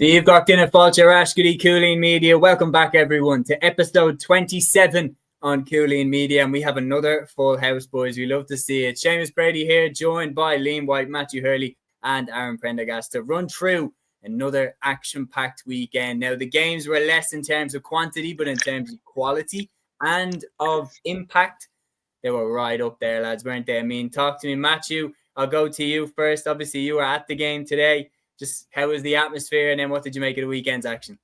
You've got Dingle Fáilte Cúilín Media. Welcome back, everyone, to episode 27 on Cúilín Media. And we have another full house, boys. We love to see it. Seamus Brady here, joined by Liam White, Matthew Hurley, and Aaron Prendergast to run through another action-packed weekend. Now, the games were less in terms of quantity, but in terms of quality and of impact, they were right up there, lads, weren't they? I mean, talk to me, Matthew. I'll go to you first. Obviously, you were at the game today. Just how was the atmosphere, and then what did you make of the weekend's action?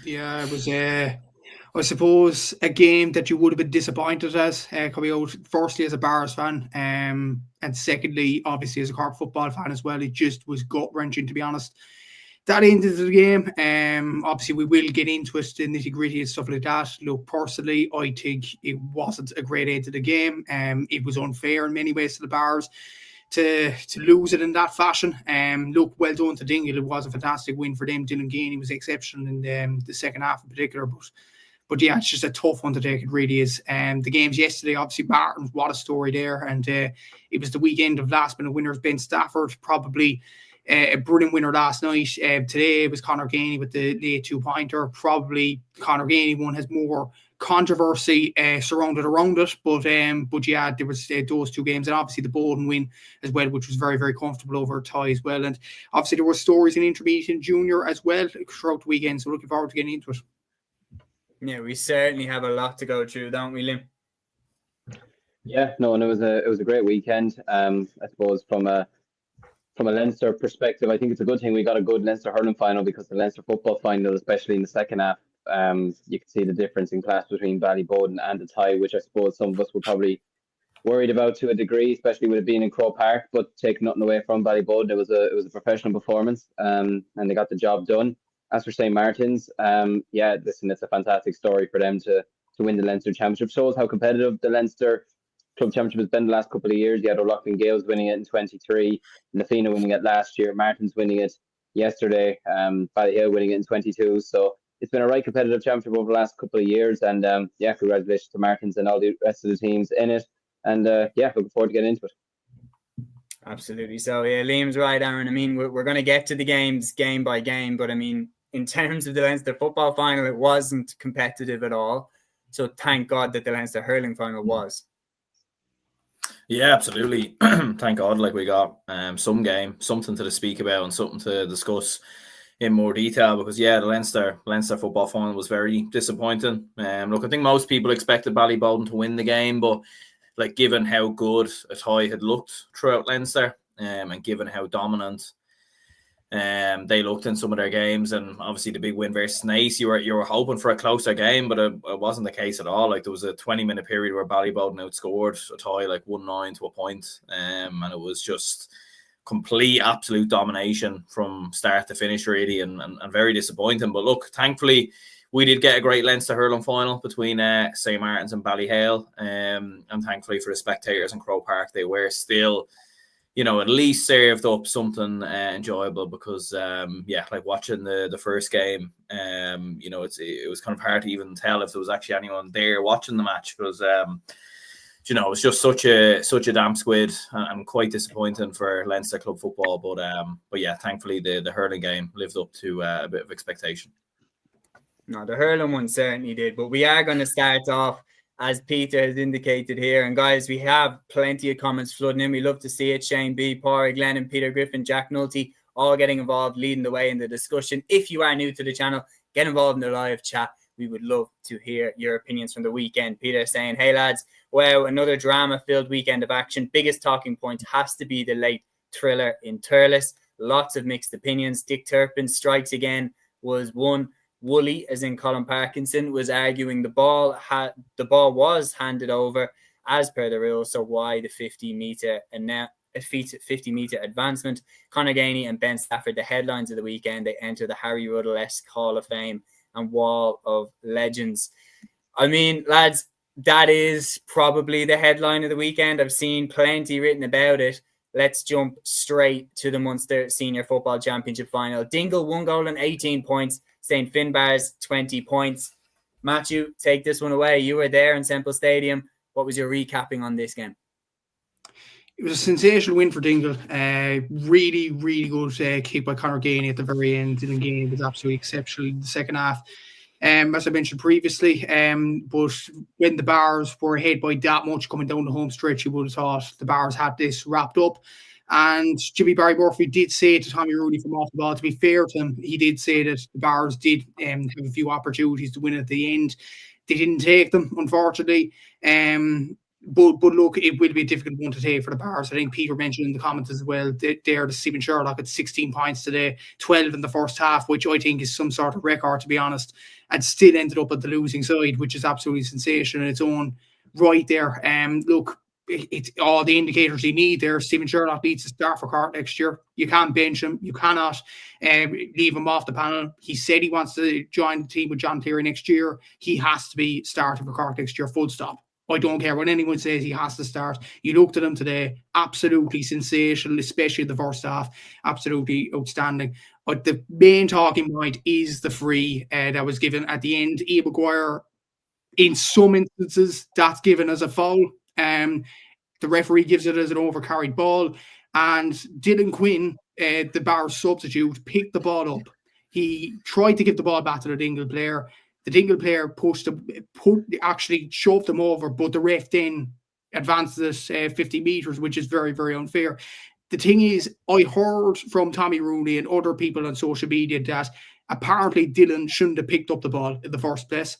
Yeah, it was, I suppose, a game that you would have been disappointed as coming out, firstly, as a Barras fan, and secondly, obviously, as a Cork football fan as well. It just was gut-wrenching, to be honest. That ended the game. Obviously, we will get into it, the nitty-gritty and stuff like that. Look, personally, I think it wasn't a great end to the game. It was unfair in many ways to the Barras to lose it in that fashion. Look, well done to Dingle. It was a fantastic win for them. Dylan Gainey was exceptional in the second half in particular. But yeah, it's just a tough one to take. It really is. The games yesterday, obviously, Martin, what a story there. And it was the weekend of last-minute winners. Ben Stafford, probably a brilliant winner last night. Today it was Conor Gainey with the late two-pointer. Probably Conor Gainey one has more controversy surrounded around it, but yeah, there was those two games, and obviously the Boden win as well, which was very, very comfortable over a tie as well. And obviously there were stories in intermediate and junior as well throughout the weekend, so looking forward to getting into it. Yeah, we certainly have a lot to go through, don't we, Liam? Yeah, no, and it was a great weekend. I suppose from a Leinster perspective, I think it's a good thing we got a good Leinster Hurling Final, because the Leinster Football Final, especially in the second half, you can see the difference in class between Ballyboden and the tie, which I suppose some of us were probably worried about to a degree, especially with it being in Croke Park. But take nothing away from Ballyboden, it was a professional performance, and they got the job done. As for St. Martin's, yeah, listen, it's a fantastic story for them to win the Leinster Championship. Shows how competitive the Leinster Club Championship has been the last couple of years. You had O'Loughlin Gales winning it in 23, Lafina winning it last year, Martin's winning it yesterday, Ballyhill winning it in 22. So it's been a right competitive championship over the last couple of years. And yeah, congratulations to Martins and all the rest of the teams in it. And yeah, looking forward to getting into it. Absolutely. So yeah, Liam's right, Aaron. I mean, we're going to get to the games game by game, but I mean, in terms of the Leinster Football Final, it wasn't competitive at all. So thank God that the Leinster Hurling Final was. Yeah, absolutely. Thank God, like we got some game, something to speak about and something to discuss in more detail, because yeah, the Leinster Football Final was very disappointing. Look, I think most people expected Ballyboden to win the game, but like, given how good a tie had looked throughout Leinster, and given how dominant they looked in some of their games, and obviously the big win versus Naas, you were hoping for a closer game, but it wasn't the case at all. Like, there was a 20-minute period where Ballyboden outscored a tie like 1-9 to a point, and it was just complete, absolute domination from start to finish, really, and very disappointing. But look, thankfully, we did get a great Leinster Hurling Final between St. Martin's and Ballyhale, and thankfully for the spectators in Croke Park, they were still, you know, at least served up something enjoyable, because yeah, like watching the first game, you know, it was kind of hard to even tell if there was actually anyone there watching the match, because you know, it was just such a damp squid, and quite disappointing for Leinster club football. But yeah, thankfully the hurling game lived up to a bit of expectation. No, the hurling one certainly did, but we are going to start off, as Peter has indicated here. And guys, we have plenty of comments flooding in. We love to see it. Shane B, Pori Glennon, Peter Griffin, Jack Nulty, all getting involved, leading the way in the discussion. If you are new to the channel, get involved in the live chat. We would love to hear your opinions from the weekend. Peter saying, hey lads, wow, another drama-filled weekend of action. Biggest talking point has to be the late thriller in Thurles. Lots of mixed opinions. Dick Turpin strikes again was one. Woolley, as in Colin Parkinson, was arguing the ball was handed over as per the rules, so why the 50-metre advancement? Conor Gainey and Ben Stafford, the headlines of the weekend, they enter the Harry Ruddle-esque Hall of Fame and Wall of Legends. I mean, lads, that is probably the headline of the weekend. I've seen plenty written about it. Let's jump straight to the Munster Senior Football Championship Final. Dingle, 1 goal and 18 points. St. Finbarr's 20 points. Matthew, take this one away. You were there in Semple Stadium. What was your recapping on this game? It was a sensational win for Dingle. Really, really good kick by Conor Gainey at the very end. Dylan Gainey was absolutely exceptional in the second half. As I mentioned previously, but when the Bars were ahead by that much coming down the home stretch, you would have thought the Bars had this wrapped up. And Jimmy Barry Murphy did say to Tommy Rooney from off the ball, to be fair to him, he did say that the Bars did have a few opportunities to win at the end. They didn't take them, unfortunately. But look, it will be a difficult one to take for the Bars. I think Peter mentioned in the comments as well, there the Stephen Sherlock at 16 points today, 12 in the first half, which I think is some sort of record, to be honest, and still ended up at the losing side, which is absolutely sensational in its own right there. Look, it's all the indicators you need there. Stephen Sherlock needs to start for Cork next year. You can't bench him. You cannot leave him off the panel. He said he wants to join the team with John Cleary next year. He has to be starting for Cork next year, full stop. I don't care what anyone says, he has to start. You looked at him today, absolutely sensational, especially the first half, absolutely outstanding. But the main talking point is the free that was given at the end. Ian Maguire, in some instances, that's given as a foul. The referee gives it as an overcarried ball. And Dylan Quinn, the Bars substitute, picked the ball up. He tried to give the ball back to the Dingle player. The Dingle player actually shoved him over, but the ref then advanced this 50 metres, which is very, very unfair. The thing is, I heard from Tommy Rooney and other people on social media that apparently Dylan shouldn't have picked up the ball in the first place.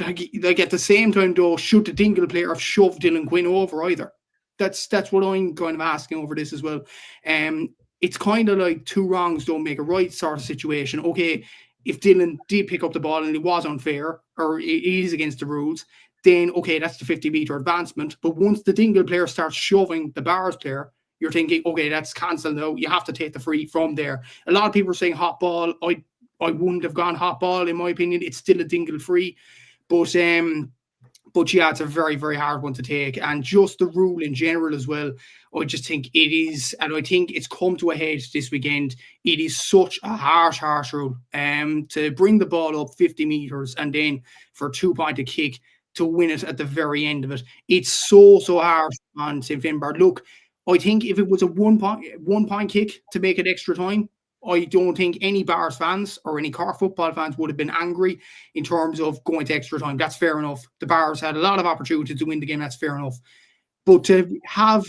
Like at the same time, though, should the Dingle player have shoved Dylan Quinn over either? That's what I'm kind of asking over this as well. It's kind of like two wrongs don't make a right sort of situation. Okay, if Dylan did pick up the ball and it was unfair or it is against the rules, then okay, that's the 50-metre advancement. But once the Dingle player starts shoving the Bars player, you're thinking, okay, that's cancelled now. You have to take the free from there. A lot of people are saying hot ball. I wouldn't have gone hot ball, in my opinion. It's still a Dingle free. But yeah, it's a very, very hard one to take. And just the rule in general as well, I just think it is, and I think it's come to a head this weekend. It is such a harsh rule to bring the ball up 50 metres and then for a 2-pointed kick to win it at the very end of it. It's so harsh on St. Finbar. Look, I think if it was a one-point kick to make it extra time, I don't think any Bars fans or any Cork football fans would have been angry in terms of going to extra time. That's fair enough. The Bars had a lot of opportunities to win the game. That's fair enough. But to have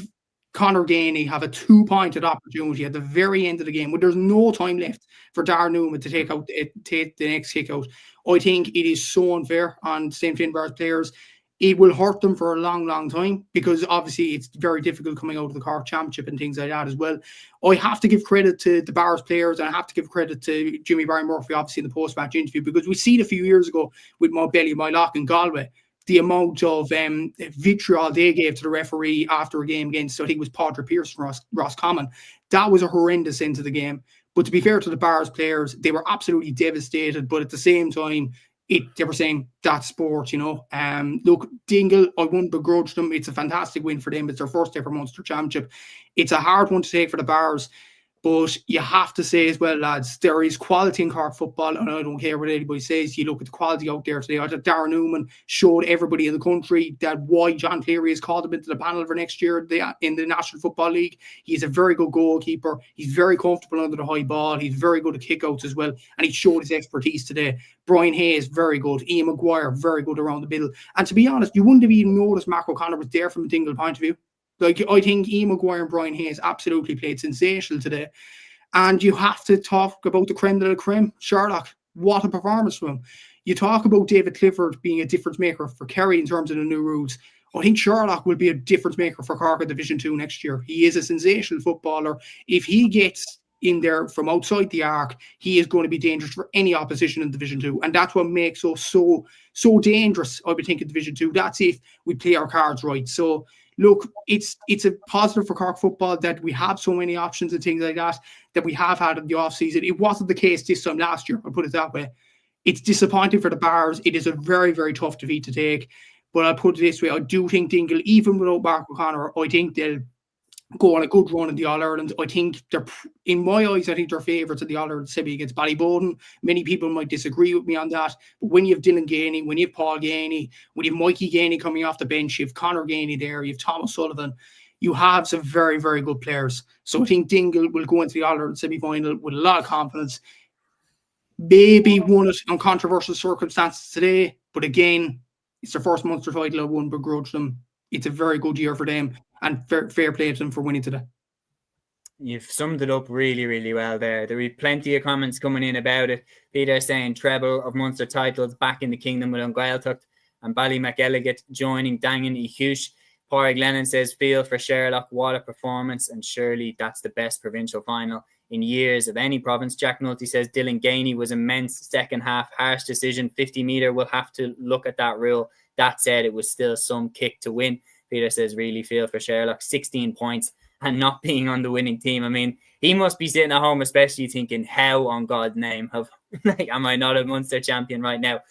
Conor Gainey have a 2-pointed opportunity at the very end of the game when there's no time left for Darren Newman to take the next kick out, I think it is so unfair on St. Finbar's players. It will hurt them for a long, long time because obviously it's very difficult coming out of the Cork Championship and things like that as well. I have to give credit to the Bars players and I have to give credit to Jimmy Barry Murphy, obviously, in the post-match interview, because we seen a few years ago with Montbelly, Mylock and Galway, the amount of vitriol they gave to the referee after a game against, I think it was Padraig Pearson from Roscommon. That was a horrendous end to the game. But to be fair to the Bars players, they were absolutely devastated, but at the same time, they were saying that's sport, you know. Look, Dingle, I wouldn't begrudge them. It's a fantastic win for them. It's their first ever Munster Championship. It's a hard one to take for the Bars, but you have to say as well, lads, there is quality in Cork football, and I don't care what anybody says. You look at the quality out there today. I thought Darren Newman showed everybody in the country that why John Cleary has called him into the panel for next year in the National Football League. He's a very good goalkeeper. He's very comfortable under the high ball. He's very good at kickouts as well, and he showed his expertise today. Brian Hayes, very good. Ian Maguire, very good around the middle. And to be honest, you wouldn't have even noticed Mark O'Connor was there from a Dingle point of view. Like, I think Ian Maguire and Brian Hayes absolutely played sensational today. And you have to talk about the creme de la creme. Sherlock, what a performance from him. You talk about David Clifford being a difference maker for Kerry in terms of the new rules. I think Sherlock will be a difference maker for Cork in Division 2 next year. He is a sensational footballer. If he gets in there from outside the arc, he is going to be dangerous for any opposition in Division 2. And that's what makes us so dangerous, I would think, in Division 2. That's if we play our cards right. So, look, it's a positive for Cork football that we have so many options and things like that we have had in the off-season. It wasn't the case this time last year, I'll put it that way. It's disappointing for the Bars. It is a very, very tough defeat to take. But I'll put it this way, I do think Dingle, even without Mark O'Connor, I think they'll go on a good run in the All-Ireland. I think they're, in my eyes, I think they're favourites in the All-Ireland semi against Ballyboden. Many people might disagree with me on that. But when you have Dylan Gainey, when you have Paul Gainey, when you have Mikey Gainey coming off the bench, you have Conor Gainey there, you have Thomas Sullivan, you have some very, very good players. So I think Dingle will go into the All-Ireland semi-final with a lot of confidence. Maybe won it on controversial circumstances today, but again, it's their first Munster title. I wouldn't begrudge them. It's a very good year for them, and fair play to them for winning today. You've summed it up really, really well there. There will be plenty of comments coming in about it. Peter saying treble of Munster titles back in the kingdom with Gaeltacht, and Ballymacalligat joining Dangan y Hughes. Pádraig Lennon says, feel for Sherlock, what a performance, and surely that's the best provincial final in years of any province. Jack Nulty says, Dylan Gainey was immense second half, harsh decision, 50 metre, we'll have to look at that rule. That said, it was still some kick to win. Peter says, really feel for Sherlock, 16 points and not being on the winning team. I mean, he must be sitting at home especially thinking, how on God's name am I not a Munster champion right now?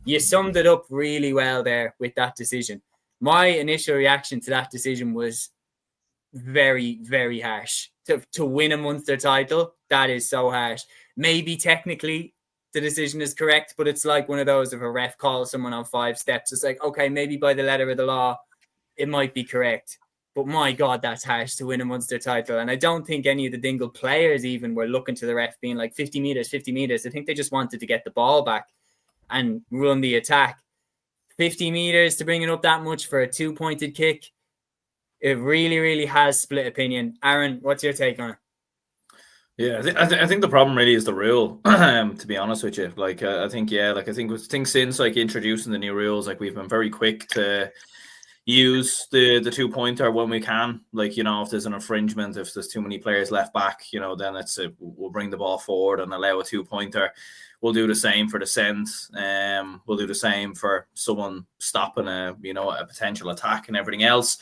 You summed it up really well there with that decision. My initial reaction to that decision was very, very harsh. To win a Munster title, that is so harsh. Maybe technically the decision is correct, but it's like one of those, if a ref calls someone on 5 steps, it's like, okay, maybe by the letter of the law, it might be correct. But my God, that's harsh to win a Munster title. And I don't think any of the Dingle players even were looking to the ref being like 50 metres, 50 metres. I think they just wanted to get the ball back and run the attack. 50 metres to bring it up that much for a 2-pointed kick. It really, really has split opinion. Aaron, what's your take on it? Yeah, I think the problem really is the rule. To be honest with you, I think since introducing the new rules, we've been very quick to use the 2-pointer when we can. If there's an infringement, if there's too many players left back, then we'll bring the ball forward and allow a 2-pointer. We'll do the same for the send. We'll do the same for someone stopping a potential attack and everything else.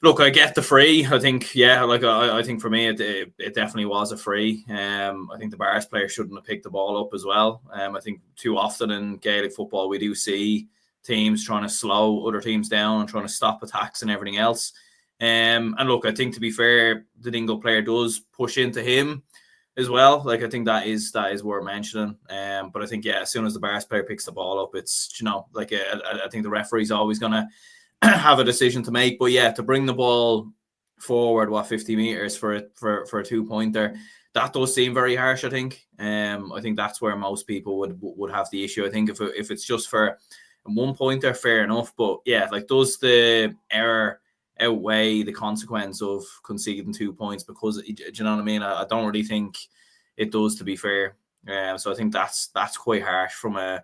Look, I get the free. I think, I think for me, it definitely was a free. I think the Bars player shouldn't have picked the ball up as well. I think too often in Gaelic football, we do see teams trying to slow other teams down and trying to stop attacks and everything else. And look, I think to be fair, the Dingle player does push into him as well. I think that is worth mentioning. But I think, as soon as the Bars player picks the ball up, it's, I think the referee's always going to have a decision to make. But to bring the ball forward 50 meters for a 2-pointer, that does seem very harsh. I think that's where most people would have the issue. I think if it's just for a 1-pointer, fair enough. But does the error outweigh the consequence of conceding 2 points? Because do you know what I mean? I don't really think it does, to be fair. So I think that's quite harsh from a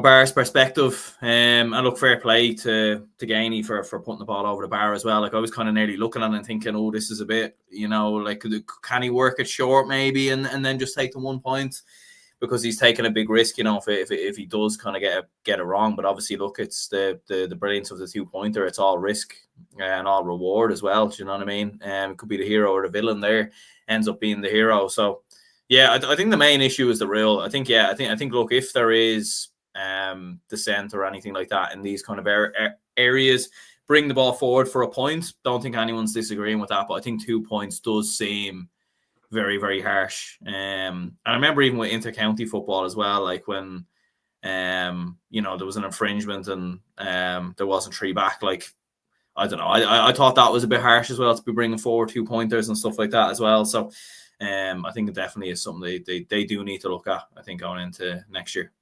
Bar's perspective. And look, fair play to Gainey for putting the ball over the bar as well. I was kind of nearly looking at it and thinking, oh, this is a bit, can he work it short maybe and then just take the 1 point? Because he's taking a big risk, if he does kind of get it wrong. But obviously, look, it's the brilliance of the 2-pointer. It's all risk and all reward as well. Do you know what I mean? It could be the hero or the villain there, ends up being the hero. So, I think the main issue is the rule. I think, look, if there is dissent or anything like that in these kind of areas, bring the ball forward for a point. Don't think anyone's disagreeing with that. But I think 2 points does seem very, very harsh. And I remember even with inter-county football as well, when there was an infringement and there wasn't 3 back. I don't know. I thought that was a bit harsh as well, to be bringing forward 2-pointers and stuff like that as well. So I think it definitely is something they do need to look at, I think, going into next year.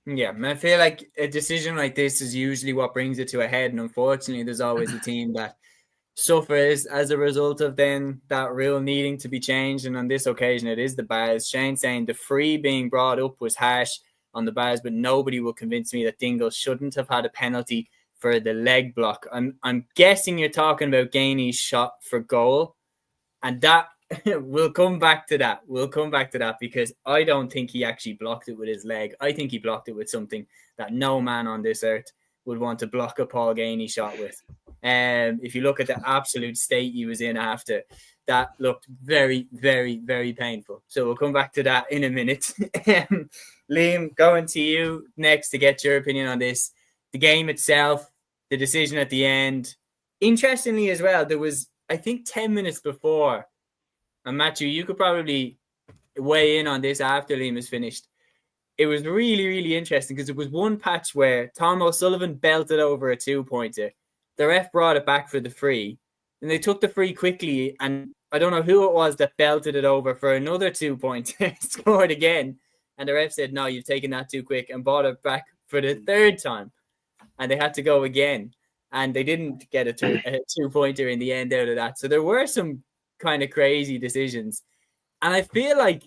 Yeah, I feel like a decision like this is usually what brings it to a head. And unfortunately, there's always a team that suffers as a result of then that rule needing to be changed. And on this occasion, it is the Bars. Shane saying the free being brought up was harsh on the Bars, but nobody will convince me that Dingle shouldn't have had a penalty for the leg block. I'm guessing you're talking about Gainey's shot for goal. And that we'll come back to that. Because I don't think he actually blocked it with his leg. I think he blocked it with something that no man on this earth would want to block a Paul Gainey shot with. If you look at the absolute state he was in after, that looked very, very, very painful. So we'll come back to that in a minute. Liam, going to you next to get your opinion on this. The game itself, the decision at the end. Interestingly as well, there was, I think, 10 minutes before, and Matthew, you could probably weigh in on this after Liam is finished. It was really, really interesting because there was one patch where Tom O'Sullivan belted over a 2-pointer the ref brought it back for the free, and they took the free quickly, and I don't know who it was that belted it over for another 2 points, scored again, and the ref said, no, you've taken that too quick, and brought it back for the third time, and they had to go again, and they didn't get a 2-pointer in the end out of that. So there were some kind of crazy decisions, and I feel like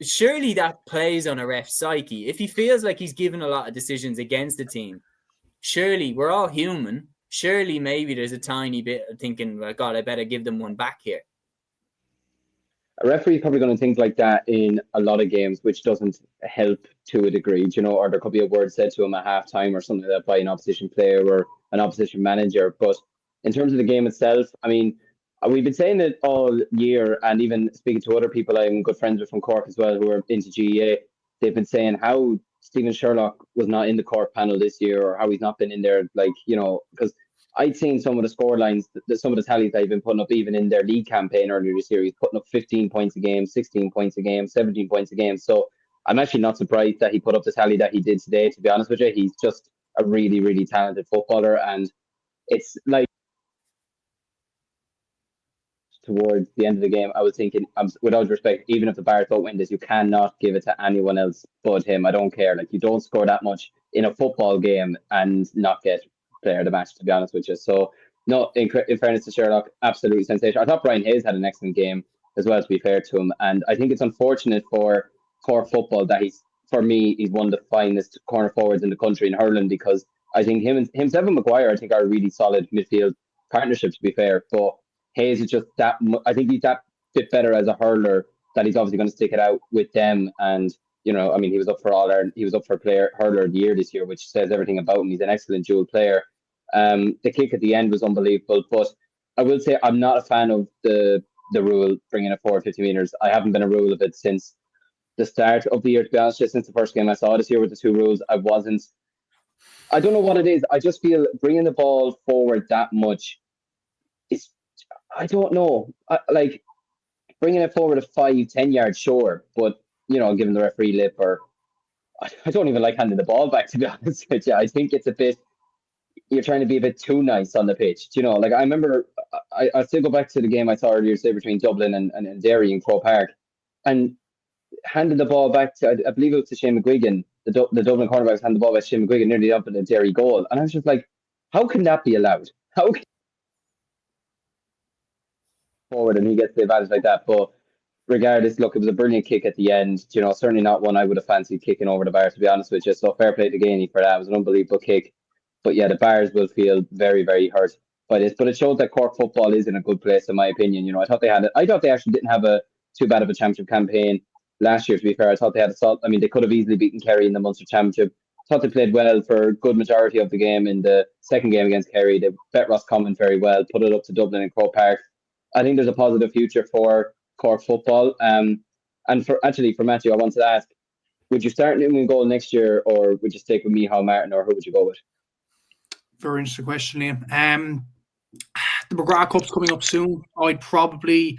surely that plays on a ref's psyche. If he feels like he's given a lot of decisions against the team, surely we're all human. Surely maybe there's a tiny bit of thinking, well, God, I better give them one back here. A referee is probably going to think like that in a lot of games, which doesn't help to a degree, you know, or there could be a word said to him at halftime or something like that by an opposition player or an opposition manager. But in terms of the game itself, I mean, we've been saying it all year, and even speaking to other people I'm good friends with from Cork as well who are into GEA, they've been saying how Stephen Sherlock was not in the Cork panel this year, or how he's not been in there, like, you know, because I'd seen some of the score lines, some of the tallies they've been putting up even in their league campaign earlier this year. He's putting up 15 points a game, 16 points a game, 17 points a game. So I'm actually not surprised that he put up the tally that he did today, to be honest with you. He's just a really, really talented footballer, and it's like towards the end of the game, I was thinking, without respect, even if the Bards don't win this, you cannot give it to anyone else but him. I don't care. Like, you don't score that much in a football game and not get player of the match, to be honest with you. So, no, in fairness to Sherlock, absolutely sensational. I thought Brian Hayes had an excellent game as well, to be fair to him. And I think it's unfortunate for Cork football that he's one of the finest corner forwards in the country in hurling, because I think himself and Maguire, I think, are a really solid midfield partnership, to be fair. But Hayes is just that. I think he's that bit better as a hurler that he's obviously going to stick it out with them. And you know, I mean, he was up for player hurler of the year this year, which says everything about him. He's an excellent dual player. The kick at the end was unbelievable, but I will say I'm not a fan of the rule bringing it forward 50 meters. I haven't been a rule of it since the start of the year, to be honest. Just since the first game I saw this year with the two rules, I don't know what it is. I just feel bringing the ball forward that much is, I don't know. Like, bringing it forward at 5-10 yards, sure, but you know, giving the referee lip, or I don't even like handing the ball back, to be honest with you. I think it's a bit, you're trying to be a bit too nice on the pitch. You know, like, I remember, I still go back to the game I saw earlier today between Dublin and Derry in Croke Park, and handed the ball back to, I believe it was to Shane McGuigan, the Dublin cornerbacks handed the ball back to Shane McGuigan nearly up at the Derry goal. And I was just like, how can that be allowed? How can forward and he gets the advantage like that? But regardless, look, it was a brilliant kick at the end. You know, certainly not one I would have fancied kicking over the bar, to be honest with you. So fair play to Gainey for that. It was an unbelievable kick. But yeah, the Bars will feel very, very hurt by this. But it shows that Cork football is in a good place, in my opinion. You know, I thought they actually didn't have too bad of a championship campaign last year, to be fair. I thought they had they could have easily beaten Kerry in the Munster Championship. I thought they played well for a good majority of the game in the second game against Kerry. They bet Roscommon very well, put it up to Dublin and Croke Park. I think there's a positive future for Cork football. And for Matthew, I wanted to ask, would you start Newman goal next year, or would you stick with Micheál Martin, or who would you go with? Very interesting question, Liam. The McGrath Cup's coming up soon. I'd probably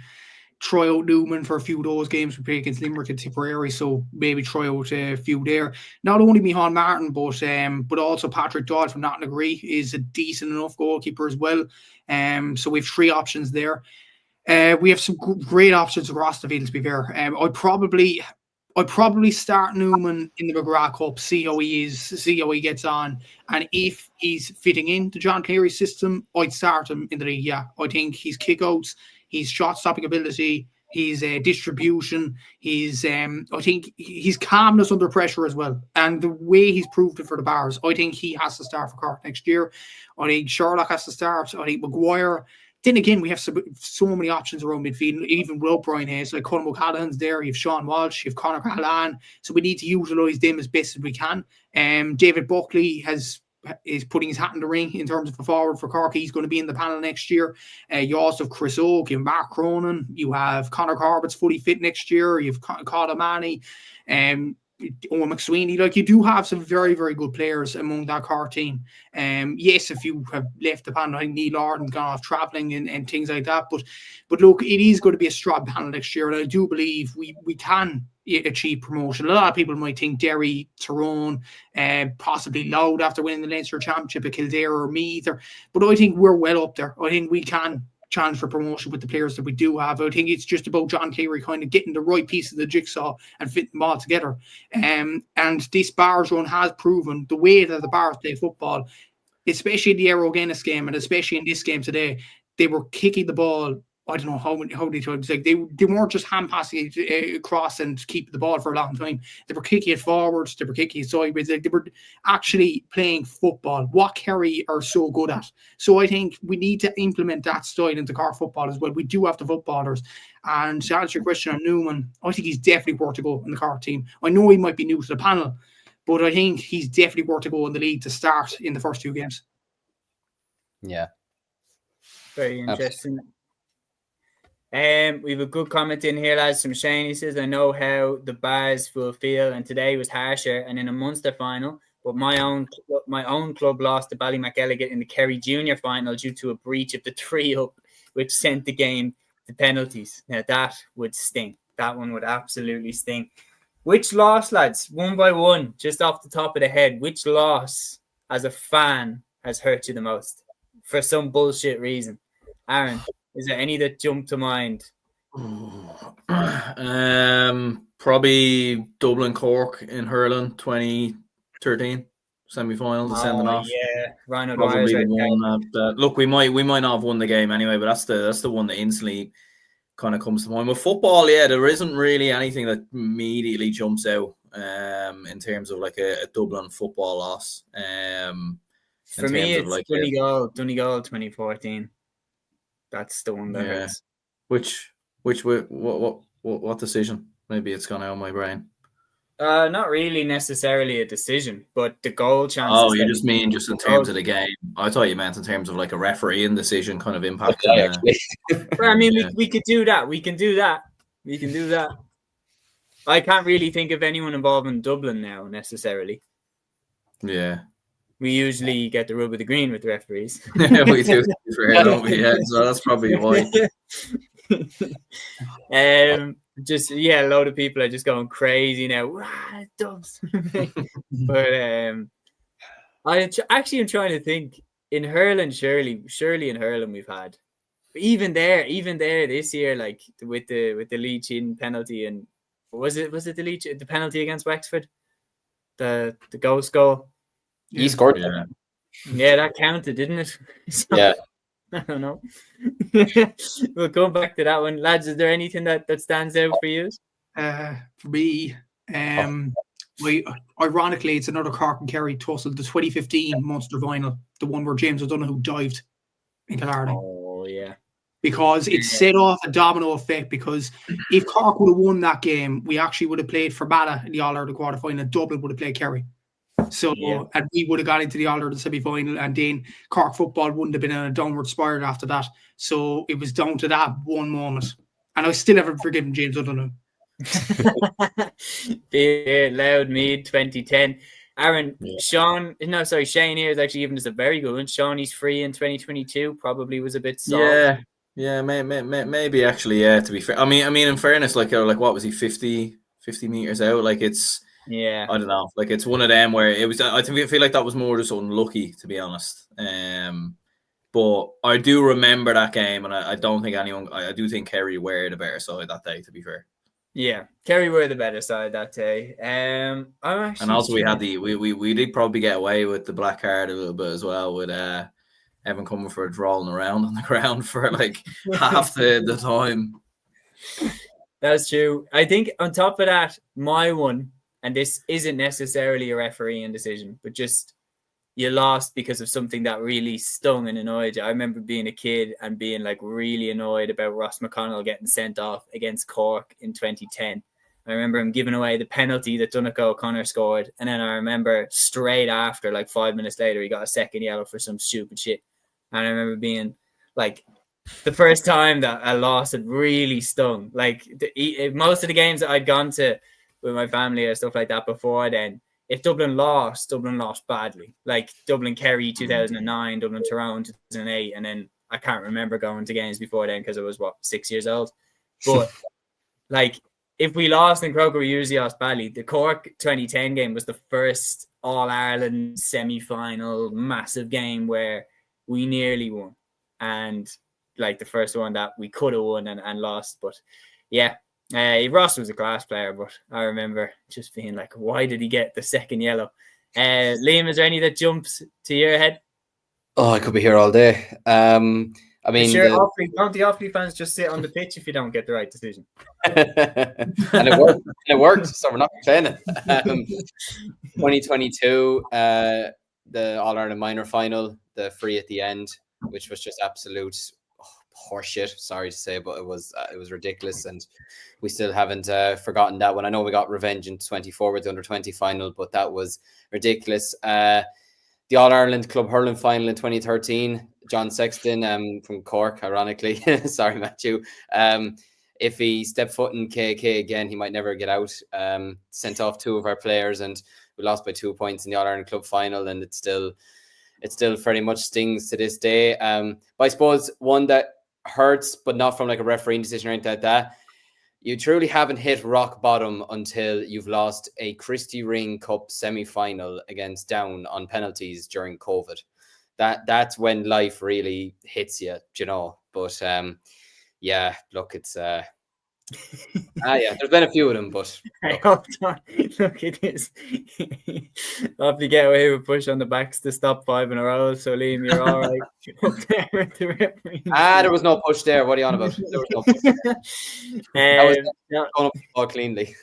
try out Newman for a few of those games we play against Limerick and Tipperary, so maybe try out a few there. Not only Micheál Martin, but also Patrick Dodd from Nottingham is a decent enough goalkeeper as well. So we have three options there. We have some great options across the field, to be fair. I'd probably start Newman in the McGrath Cup, see how he is, see how he gets on. And if he's fitting into John Cleary's system, I'd start him in the league, yeah. I think his kickouts, his shot-stopping ability, his distribution, I think his calmness under pressure as well. And the way he's proved it for the Bars, I think he has to start for Cork next year. I think Sherlock has to start. I think Maguire. Then again, we have so many options around midfield, even without Brian Hayes. Like Conor O'Callaghan's there, you have Sean Walsh, you have Conor Callahan. So we need to utilise them as best as we can. David Buckley is putting his hat in the ring in terms of a forward for Cork. He's going to be in the panel next year. You also have Chris Oak, you have Mark Cronin, you have Conor Corbett's fully fit next year, you have Conor Manny. Owen McSweeney. Like, you do have some very, very good players among that car team. Yes, if you have left the panel, like Neil Arden gone off travelling and things like that. But look, it is going to be a strong panel next year, and I do believe we can achieve promotion. A lot of people might think Derry, Tyrone, possibly Louth after winning the Leinster Championship, at Kildare or Meath, but I think we're well up there. I think we can challenge for promotion with the players that we do have. I think it's just about John Cleary kind of getting the right piece of the jigsaw and fitting them all together. And this Bars run has proven the way that the Bars play football, especially in the Aero Guinness game and especially in this game today. They were kicking the ball, I don't know how many times. Like, they weren't just hand passing it across and keeping the ball for a long time. They were kicking it forwards, they were kicking it sideways. Like, they were actually playing football, what Kerry are so good at. So I think we need to implement that style into Cork football as well. We do have the footballers. And to answer your question on Newman, I think he's definitely worth to go in the Cork team. I know he might be new to the panel, but I think he's definitely worth to go in the league to start in the first 2 games. Yeah. Very interesting. We have a good comment in here, lads, from Shane. He says, I know how the Bars will feel, and today was harsher and in a Munster final, but my own club lost to Ballymacalligan in the Kerry Junior final due to a breach of the 3-up, which sent the game to penalties. Now that would sting. That one would absolutely sting. Which loss, lads, one by one, just off the top of the head, which loss as a fan has hurt you the most for some bullshit reason? Aaron, is there any that jump to mind? Probably Dublin Cork in hurling 2013 semi-final, the sending off. Yeah, Ryan Probably O'Dwyer's the one that look, we might not have won the game anyway, but that's the one that instantly kind of comes to mind. With football, yeah, there isn't really anything that immediately jumps out in terms of like a Dublin football loss. For me, it's like Donegal 2014. That's the one that hurts. What decision? Maybe it's gone out of my brain. Not really necessarily a decision, but the goal chances. Oh, you just mean just in terms of the game? I thought you meant in terms of like a refereeing decision kind of impacting. Well, I mean, we could do that. We can do that. I can't really think of anyone involved in Dublin now necessarily. Yeah. We usually get the rub of the green with the referees. Yeah, we do. Don't we? Yeah, so that's probably why. A load of people are just going crazy now. Dubs. But I'm trying to think in hurling. Surely in hurling we've had even there this year, like with the Leach-in penalty, and was it the penalty against Wexford, the ghost goal. He scored. Yeah, that counted, didn't it? So, yeah. I don't know. We'll come back to that one. Lads, is there anything that stands out for you? For me, ironically, it's another Cork and Kerry tussle, the 2015 Munster Final, the one where James O'Donoghue dived in Killarney. Oh, yeah. Because it set off a domino effect, because if Cork would have won that game, we actually would have played Fermanagh in the All-Ireland quarter-final, and Dublin would have played Kerry. So, and we would have got into the All-Ireland semi-final, and then Cork football wouldn't have been in a downward spiral after that. So it was down to that one moment. And I still haven't forgiven James O'Donoghue. Loud Mead 2010. Aaron, Shane here is actually giving us a very good one. Sean, he's free in 2022, probably was a bit soft. Yeah, maybe actually, to be fair. I mean, in fairness, like what was he, 50 meters out? Like it's, I don't know. Like it's one of them where it was. I feel like that was more just unlucky, to be honest. But I do remember that game, and I don't think anyone. I do think Kerry were the better side that day, to be fair. Yeah, Kerry were the better side that day. And also we had we did probably get away with the black card a little bit as well, with Evan coming for rolling around on the ground for like half the time. That's true. I think on top of that, my one, and this isn't necessarily a refereeing decision, but just you lost because of something that really stung and annoyed you. I remember being a kid and being like really annoyed about Ross McConnell getting sent off against Cork in 2010. I remember him giving away the penalty that Donegal O'Connor scored. And then I remember straight after, like 5 minutes later, he got a second yellow for some stupid shit. And I remember being like, the first time that a loss had really stung. Like most of the games that I'd gone to, with my family or stuff like that before then. If Dublin lost badly. Like Dublin Kerry 2009, Dublin Tyrone 2008, and then I can't remember going to games before then because I was 6 years old. But like if we lost in Croker, we usually lost badly. The Cork 2010 game was the first All-Ireland semi-final massive game where we nearly won. And like the first one that we could have won and lost. But yeah, Ross was a class player, but I remember just being like, why did he get the second yellow? Liam, is there any that jumps to your head? Oh, I could be here all day. I mean, sure, don't the Offaly fans just sit on the pitch if you don't get the right decision? And it worked, so we're not complaining. 2022, the All-Ireland minor final, the free at the end, which was just absolute horseshit. Sorry to say, but it was ridiculous, and we still haven't forgotten that one. I know we got revenge in 24 with the under-20 final, but that was ridiculous. The All-Ireland Club Hurling Final in 2013, John Sexton from Cork, ironically. Sorry, Matthew. If he stepped foot in KK again, he might never get out. Sent off 2 of our players, and we lost by 2 points in the All-Ireland Club Final, and it still very much stings to this day. But I suppose one that hurts, but not from like a refereeing decision or anything like that. You truly haven't hit rock bottom until you've lost a Christy Ring Cup semi-final against Down on penalties during COVID. That's when life really hits you, you know. But yeah, look, it's yeah, there's been a few of them, but I hope not. Look, it is. Lovely get away with push on the backs to stop 5 in a row. So Liam, you're all right. There with the referee. There was no push there. What are you on about? There was no push. That was going up the ball cleanly.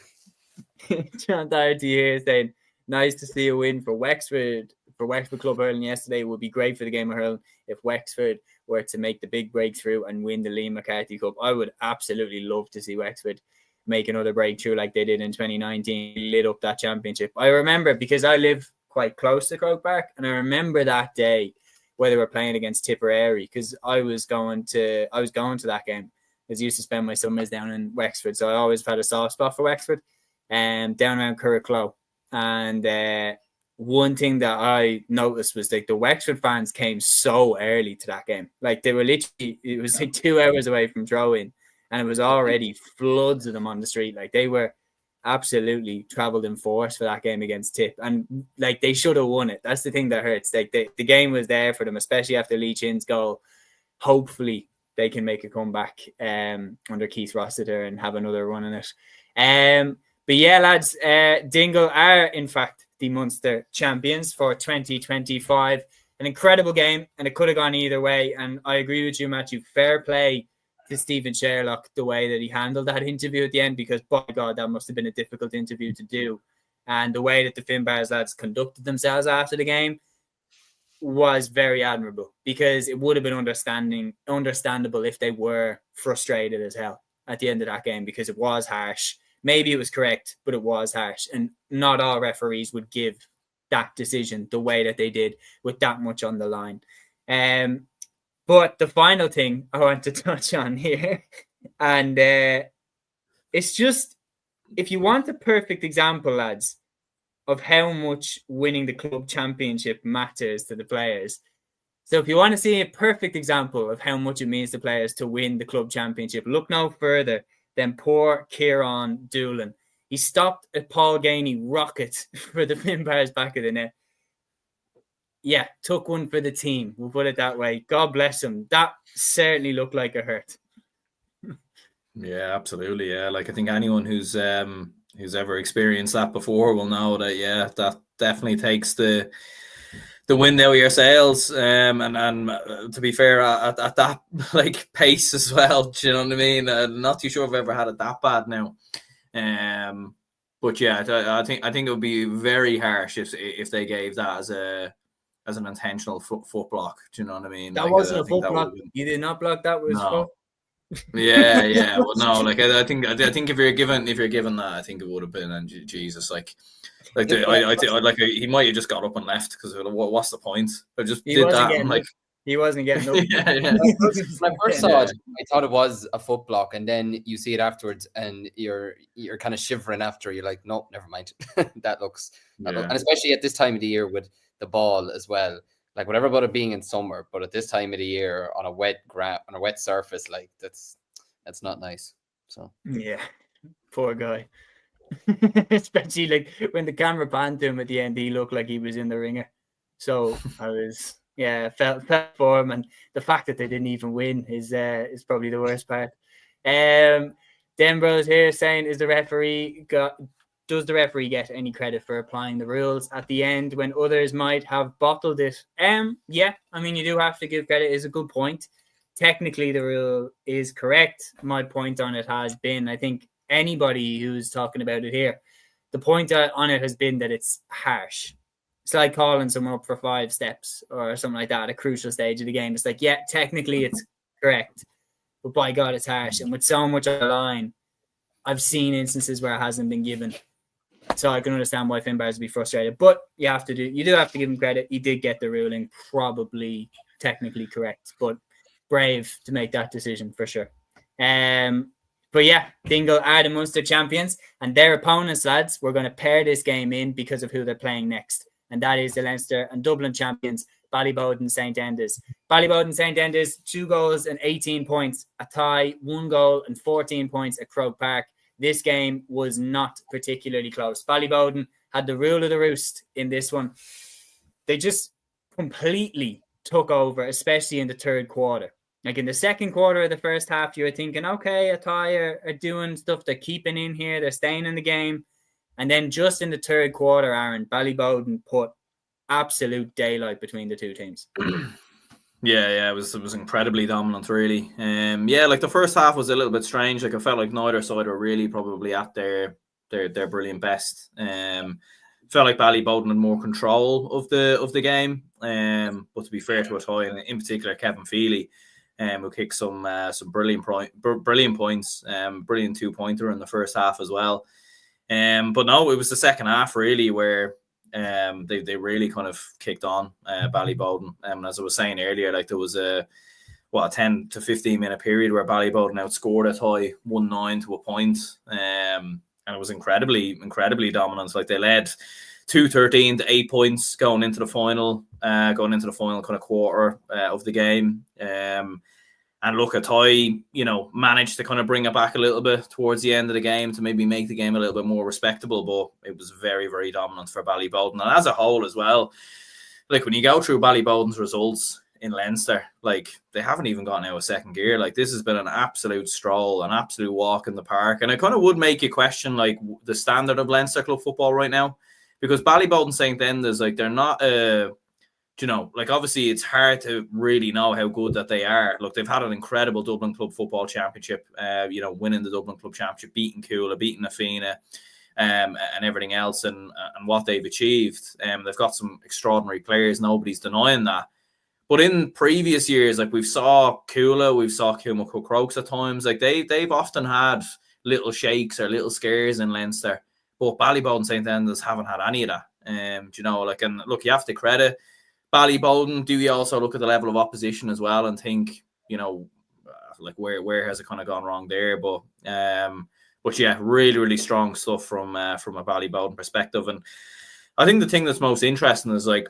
John Doherty here saying, nice to see a win for Wexford. For Wexford Club Hurling yesterday. It would be great for the game of hurling if Wexford were to make the big breakthrough and win the Liam McCarthy Cup. I would absolutely love to see Wexford make another breakthrough like they did in 2019, lit up that championship. I remember because I live quite close to Croke Park, and I remember that day where they were playing against Tipperary because I was going to that game. I used to spend my summers down in Wexford, so I always had a soft spot for Wexford, down around Curracloe. And one thing that I noticed was like the Wexford fans came so early to that game. Like they were literally, it was like 2 hours away from throw-in, and it was already floods of them on the street. Like they were absolutely travelled in force for that game against Tip, and like they should have won it. That's the thing that hurts. Like the game was there for them, especially after Lee Chin's goal. Hopefully they can make a comeback under Keith Rossiter and have another run in it. But yeah, lads, Dingle are in fact the Munster champions for 2025. An incredible game, and it could have gone either way. And I agree with you, Matthew. Fair play to Stephen Sherlock, the way that he handled that interview at the end, because by God, that must have been a difficult interview to do. And the way that the Finbars lads conducted themselves after the game was very admirable, because it would have been understandable if they were frustrated as hell at the end of that game, because it was harsh. Maybe it was correct, but it was harsh. And not all referees would give that decision the way that they did with that much on the line. But the final thing I want to touch on here, and it's just, if you want a perfect example, lads, of how much winning the club championship matters to the players. So if you want to see a perfect example of how much it means to players to win the club championship, look no further than poor Kieran Doolan. He stopped a Paul Gainey rocket for the Finbars back of the net. Yeah, took one for the team. We'll put it that way. God bless him. That certainly looked like a hurt. Yeah, absolutely. Yeah, like I think anyone who's ever experienced that before will know that. Yeah, that definitely takes the wind out of your sails. And to be fair, at that like pace as well. Do you know what I mean? Not too sure if I've ever had it that bad now. But yeah, I think it would be very harsh if they gave that as an intentional foot block. Do you know what I mean? That wasn't a foot block. You did not block that with his foot. Yeah. Well, no, like I think if you're given that, I think it would have been. And Jesus, he might have just got up and left because what's the point? I just did that. And like, He wasn't getting up. When I first saw it, I thought it was a foot block, and then you see it afterwards, and you're kind of shivering after. You're like, no, never mind. that looks, and especially at this time of the year with the ball as well. Like, whatever about it being in summer, but at this time of the year on a wet surface, like that's not nice. So yeah, poor guy. Especially like when the camera panned to him at the end, he looked like he was in the ringer. So I was, felt for him, and the fact that they didn't even win is probably the worst part. Denbro's here saying, does the referee get any credit for applying the rules at the end when others might have bottled it? Yeah, I mean, you do have to give credit. Is a good point. Technically, the rule is correct. My point on it has been, I think anybody who's talking about it here, the point on it has been that it's harsh. It's like calling someone up for 5 steps or something like that at a crucial stage of the game. It's like, yeah, technically it's correct, but by God, it's harsh. And with so much on the line, I've seen instances where it hasn't been given. So I can understand why Finbars would be frustrated. But you do have to give him credit. He did get the ruling probably technically correct, but brave to make that decision for sure. But yeah, Dingle are the Munster champions, and their opponents, lads, we're going to pair this game in because of who they're playing next. And that is the Leinster and Dublin champions, Ballyboden St. Enda's. Ballyboden St. Enda's, 2 goals and 18 points. A tie, 1 goal and 14 points at Croke Park. This game was not particularly close. Ballyboden had the rule of the roost in this one. They just completely took over, especially in the third quarter. Like in the second quarter of the first half, you were thinking, okay, a tie are doing stuff. They're keeping in here. They're staying in the game. And then just in the third quarter, Aaron, Ballyboden put absolute daylight between the two teams. Yeah, it was incredibly dominant, really. Like the first half was a little bit strange. Like I felt like neither side were really probably at their brilliant best. Felt like Ballyboden had more control of the game. But to be fair to a tie, and in particular Kevin Feely, who kicked some brilliant points, brilliant 2-pointer in the first half as well. But no, it was the second half really where they really kind of kicked on Ballyboden. As I was saying earlier, like there was a 10 to 15 minute period where Ballyboden outscored a tie 1-9 to a point. And it was incredibly dominant. Like they led 2-13 to 8 points going into the final kind of quarter of the game. And look, a tie, managed to kind of bring it back a little bit towards the end of the game to maybe make the game a little bit more respectable, but it was very, very dominant for Ballyboden. And as a whole as well, like when you go through Ballyboden's results in Leinster, like they haven't even gotten out of second gear. Like this has been an absolute stroll, an absolute walk in the park. And it kind of would make you question like the standard of Leinster club football right now, because Ballyboden St. Enda's, like they're not like obviously it's hard to really know how good that they are. Look, they've had an incredible Dublin Club Football Championship, winning the Dublin Club Championship, beating Cúilín, beating Afina, and everything else, and what they've achieved. They've got some extraordinary players, nobody's denying that. But in previous years, like we've saw Cúilín, we've saw Kilmacud Crokes at times, like they've often had little shakes or little scares in Leinster, but Ballyboden St. Enda's haven't had any of that. And look, you have to credit Ballyboden. Do you also look at the level of opposition as well and think, like where has it kind of gone wrong there? But yeah, really, really strong stuff from a Ballyboden perspective. And I think the thing that's most interesting is like,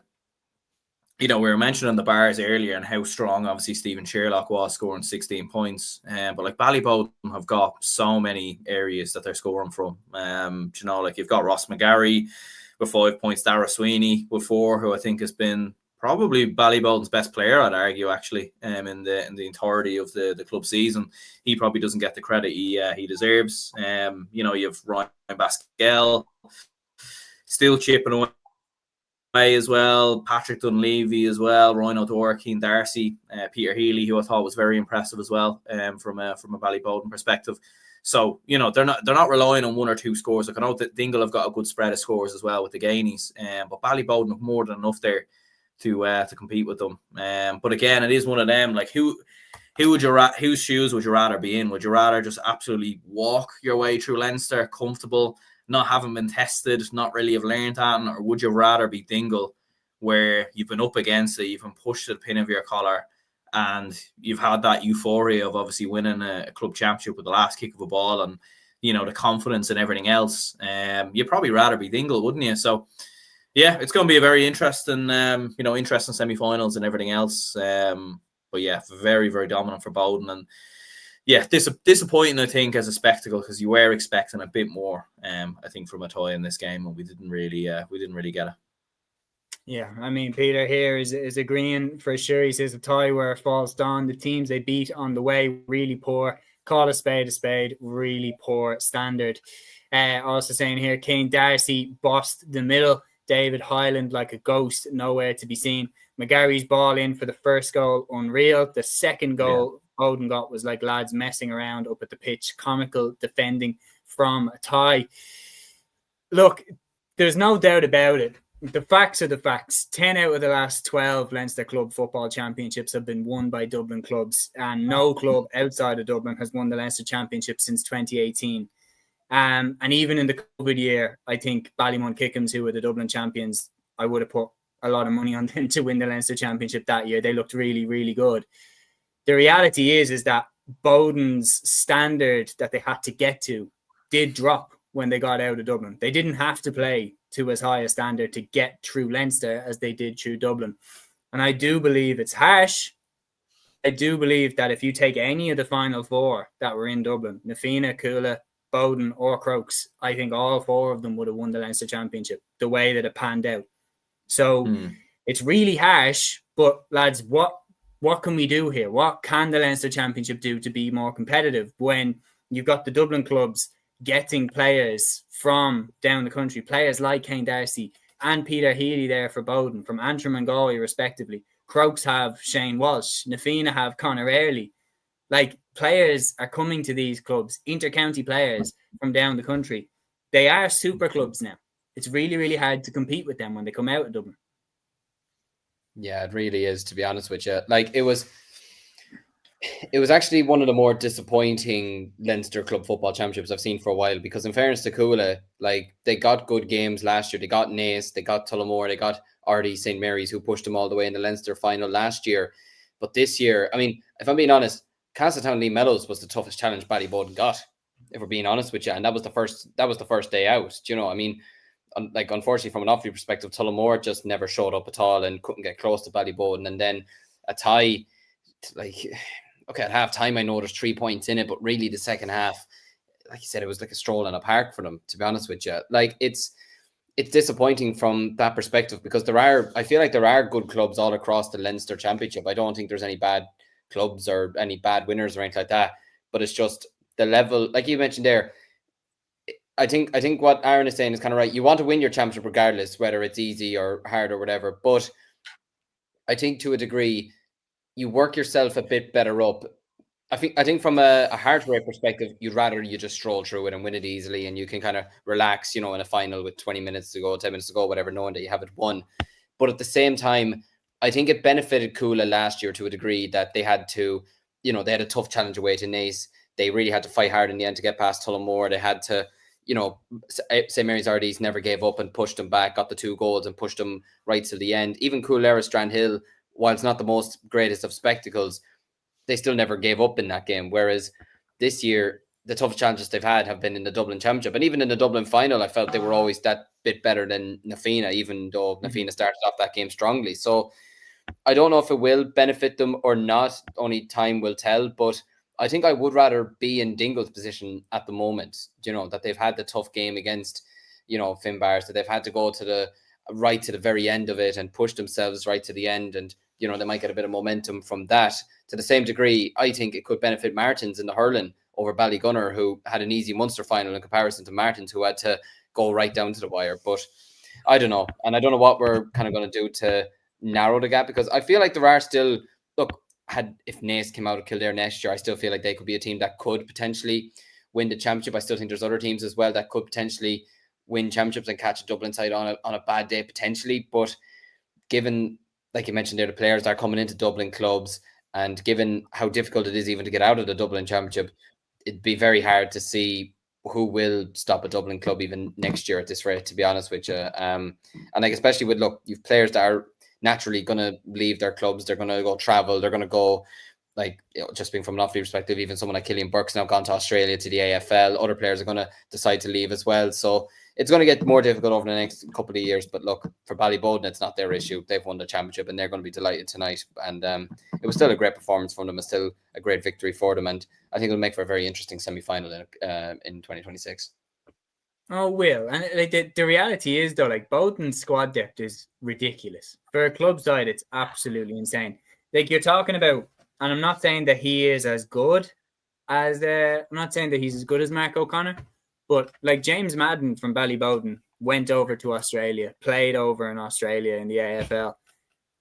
we were mentioning the bars earlier and how strong obviously Stephen Sherlock was, scoring 16 points. But like Ballyboden have got so many areas that they're scoring from. Like you've got Ross McGarry with 5 points, Dara Sweeney with 4, who I think has been probably Ballyboden's best player, I'd argue, actually, in the entirety of the club season. He probably doesn't get the credit he deserves. You have Ryan Basquel still chipping away as well, Patrick Dunleavy as well, Ryan O'Doherty, Keane Darcy, Peter Healy, who I thought was very impressive as well, from a Ballyboden perspective. So, they're not relying on 1 or 2 scores. Like I know that Dingle have got a good spread of scores as well with the Gainies, but Ballyboden have more than enough there to compete with them. But again, it is one of them. Like whose shoes would you rather be in? Would you rather just absolutely walk your way through Leinster, comfortable, not having been tested, not really have learned that, or would you rather be Dingle where you've been up against it, you've been pushed to the pin of your collar, and you've had that euphoria of obviously winning a club championship with the last kick of a ball and, you know, the confidence and everything else. You'd probably rather be Dingle, wouldn't you? So, yeah, it's going to be a very interesting, interesting semi-finals and everything else. But yeah, very, very dominant for Boden. And yeah, disappointing, I think, as a spectacle, because you were expecting a bit more, I think, from a tie in this game, and we didn't really get it. Yeah, I mean, Peter here is agreeing for sure. He says a tie where it falls down. The teams they beat on the way, really poor. Call a spade, really poor standard. Also saying here, Kane Darcy bossed the middle. David Hyland like a ghost, nowhere to be seen. McGarry's ball in for the first goal, unreal. The second goal Boden got was like lads messing around up at the pitch. Comical defending from a tie. Look, there's no doubt about it. The facts are the facts. 10 out of the last 12 Leinster Club Football Championships have been won by Dublin clubs, and no club outside of Dublin has won the Leinster Championship since 2018. And even in the COVID year, I think Ballyboden St, who were the Dublin champions, I would have put a lot of money on them to win the Leinster Championship that year. They looked really, really good. The reality is that Bowden's standard that they had to get to did drop when they got out of Dublin. They didn't have to play to as high a standard to get through Leinster as they did through Dublin. And I do believe it's harsh. I do believe that if you take any of the final four that were in Dublin, Na Fianna, Cúilín, Boden or Crokes, I think all four of them would have won the Leinster Championship the way that it panned out. So it's really harsh, but lads, what can we do here? What can the Leinster Championship do to be more competitive when you've got the Dublin clubs getting players from down the country, players like Kane Darcy and Peter Healy there for Boden, from Antrim and Galway respectively. Crokes have Shane Walsh, Na Fianna have Conor Early. Like, players are coming to these clubs, inter-county players from down the country. They are super clubs now. It's really, really hard to compete with them when they come out of Dublin. Yeah, it really is, to be honest with you. Like, it was actually one of the more disappointing Leinster Club Football Championships I've seen for a while, because in fairness to Cúilín, like, they got good games last year. They got Naas, they got Tullamore, they got RD St. Mary's, who pushed them all the way in the Leinster final last year. But this year, I mean, if I'm being honest, Castletown Lee Meadows was the toughest challenge Ballyboden got, if we're being honest with you, and that was the first day out. Do you know? I mean, like, unfortunately, from an Offaly perspective, Tullamore just never showed up at all and couldn't get close to Ballyboden. And then a tie, like, okay, at half time I know there's 3 points in it, but really the second half, like you said, it was like a stroll in a park for them, to be honest with you. Like, it's disappointing from that perspective, because I feel like there are good clubs all across the Leinster Championship. I don't think there's any bad clubs or any bad winners or anything like that, but it's just the level, like you mentioned there. I think what Aaron is saying is kind of right. You want to win your championship regardless, whether it's easy or hard or whatever, but I think to a degree you work yourself a bit better up. I think from a heart rate perspective, you'd rather you just stroll through it and win it easily, and you can kind of relax, in a final with 20 minutes to go, 10 minutes to go, whatever, knowing that you have it won. But at the same time, I think it benefited Cúilín last year to a degree that they had to, they had a tough challenge away to Naas. They really had to fight hard in the end to get past Tullamore. They had to, St. Mary's RDs never gave up and pushed them back, got the 2 goals and pushed them right till the end. Even Cúilín Strandhill, while it's not the most greatest of spectacles, they still never gave up in that game. Whereas this year, the toughest challenges they've had have been in the Dublin Championship. And even in the Dublin final, I felt they were always that bit better than Na Fianna, even though Na Fianna started off that game strongly. So I don't know if it will benefit them or not. Only time will tell. But I think I would rather be in Dingle's position at the moment, that they've had the tough game against, Finbars, that they've had to go to the very end of it and push themselves right to the end. And, they might get a bit of momentum from that. To the same degree, I think it could benefit Martins in the hurling over Ballygunner, who had an easy Munster final in comparison to Martins, who had to go right down to the wire. But I don't know. And I don't know what we're kind of going to do to narrow the gap, because I feel like there are still, if Naas came out of Kildare next year, I still feel like they could be a team that could potentially win the championship. I still think there's other teams as well that could potentially win championships and catch a Dublin side on a bad day potentially. But given, like you mentioned there, the players that are coming into Dublin clubs, and given how difficult it is even to get out of the Dublin Championship, it'd be very hard to see who will stop a Dublin club even next year at this rate, to be honest with you. And like, especially with, you've players that are naturally going to leave their clubs. They're going to go travel. They're going to go, like, just being from an off-field perspective, even someone like Cúilín Burke's now gone to Australia to the AFL. Other players are going to decide to leave as well. So it's going to get more difficult over the next couple of years. But look, for Ballyboden, it's not their issue. They've won the championship and they're going to be delighted tonight. And it was still a great performance from them. It's still a great victory for them. And I think it'll make for a very interesting semi-final in 2026. Oh, will. And like the reality is, though, like, Bowden's squad depth is ridiculous. For a club side, it's absolutely insane. Like, you're talking about, and I'm not saying that he is as good as, I'm not saying that he's as good as Mark O'Connor, but like James Madden from Ballyboden went over to Australia, played over in Australia in the AFL,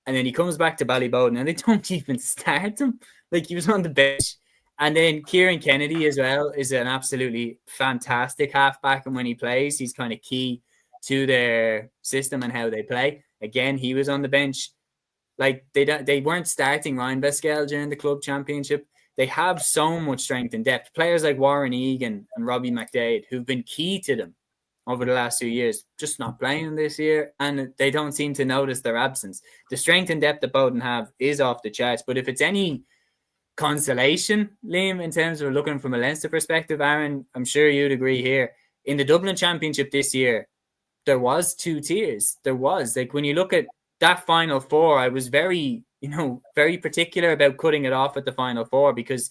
and then he comes back to Ballyboden and they don't even start him. Like, he was on the bench. And then Kieran Kennedy as well is an absolutely fantastic halfback, and when he plays, he's kind of key to their system and how they play. Again, he was on the bench. Like, they weren't starting Ryan Beskel during the club championship. They have so much strength and depth. Players like Warren Egan and Robbie McDade, who've been key to them over the last few years, just not playing this year, and they don't seem to notice their absence. The strength and depth that Bowden have is off the charts, but if it's any consolation, Liam, in terms of looking from a Leinster perspective, Aaron, I'm sure you'd agree here, in the Dublin Championship this year, there was two tiers. There was, like, when you look at that Final Four, I was very particular about cutting it off at the Final Four, because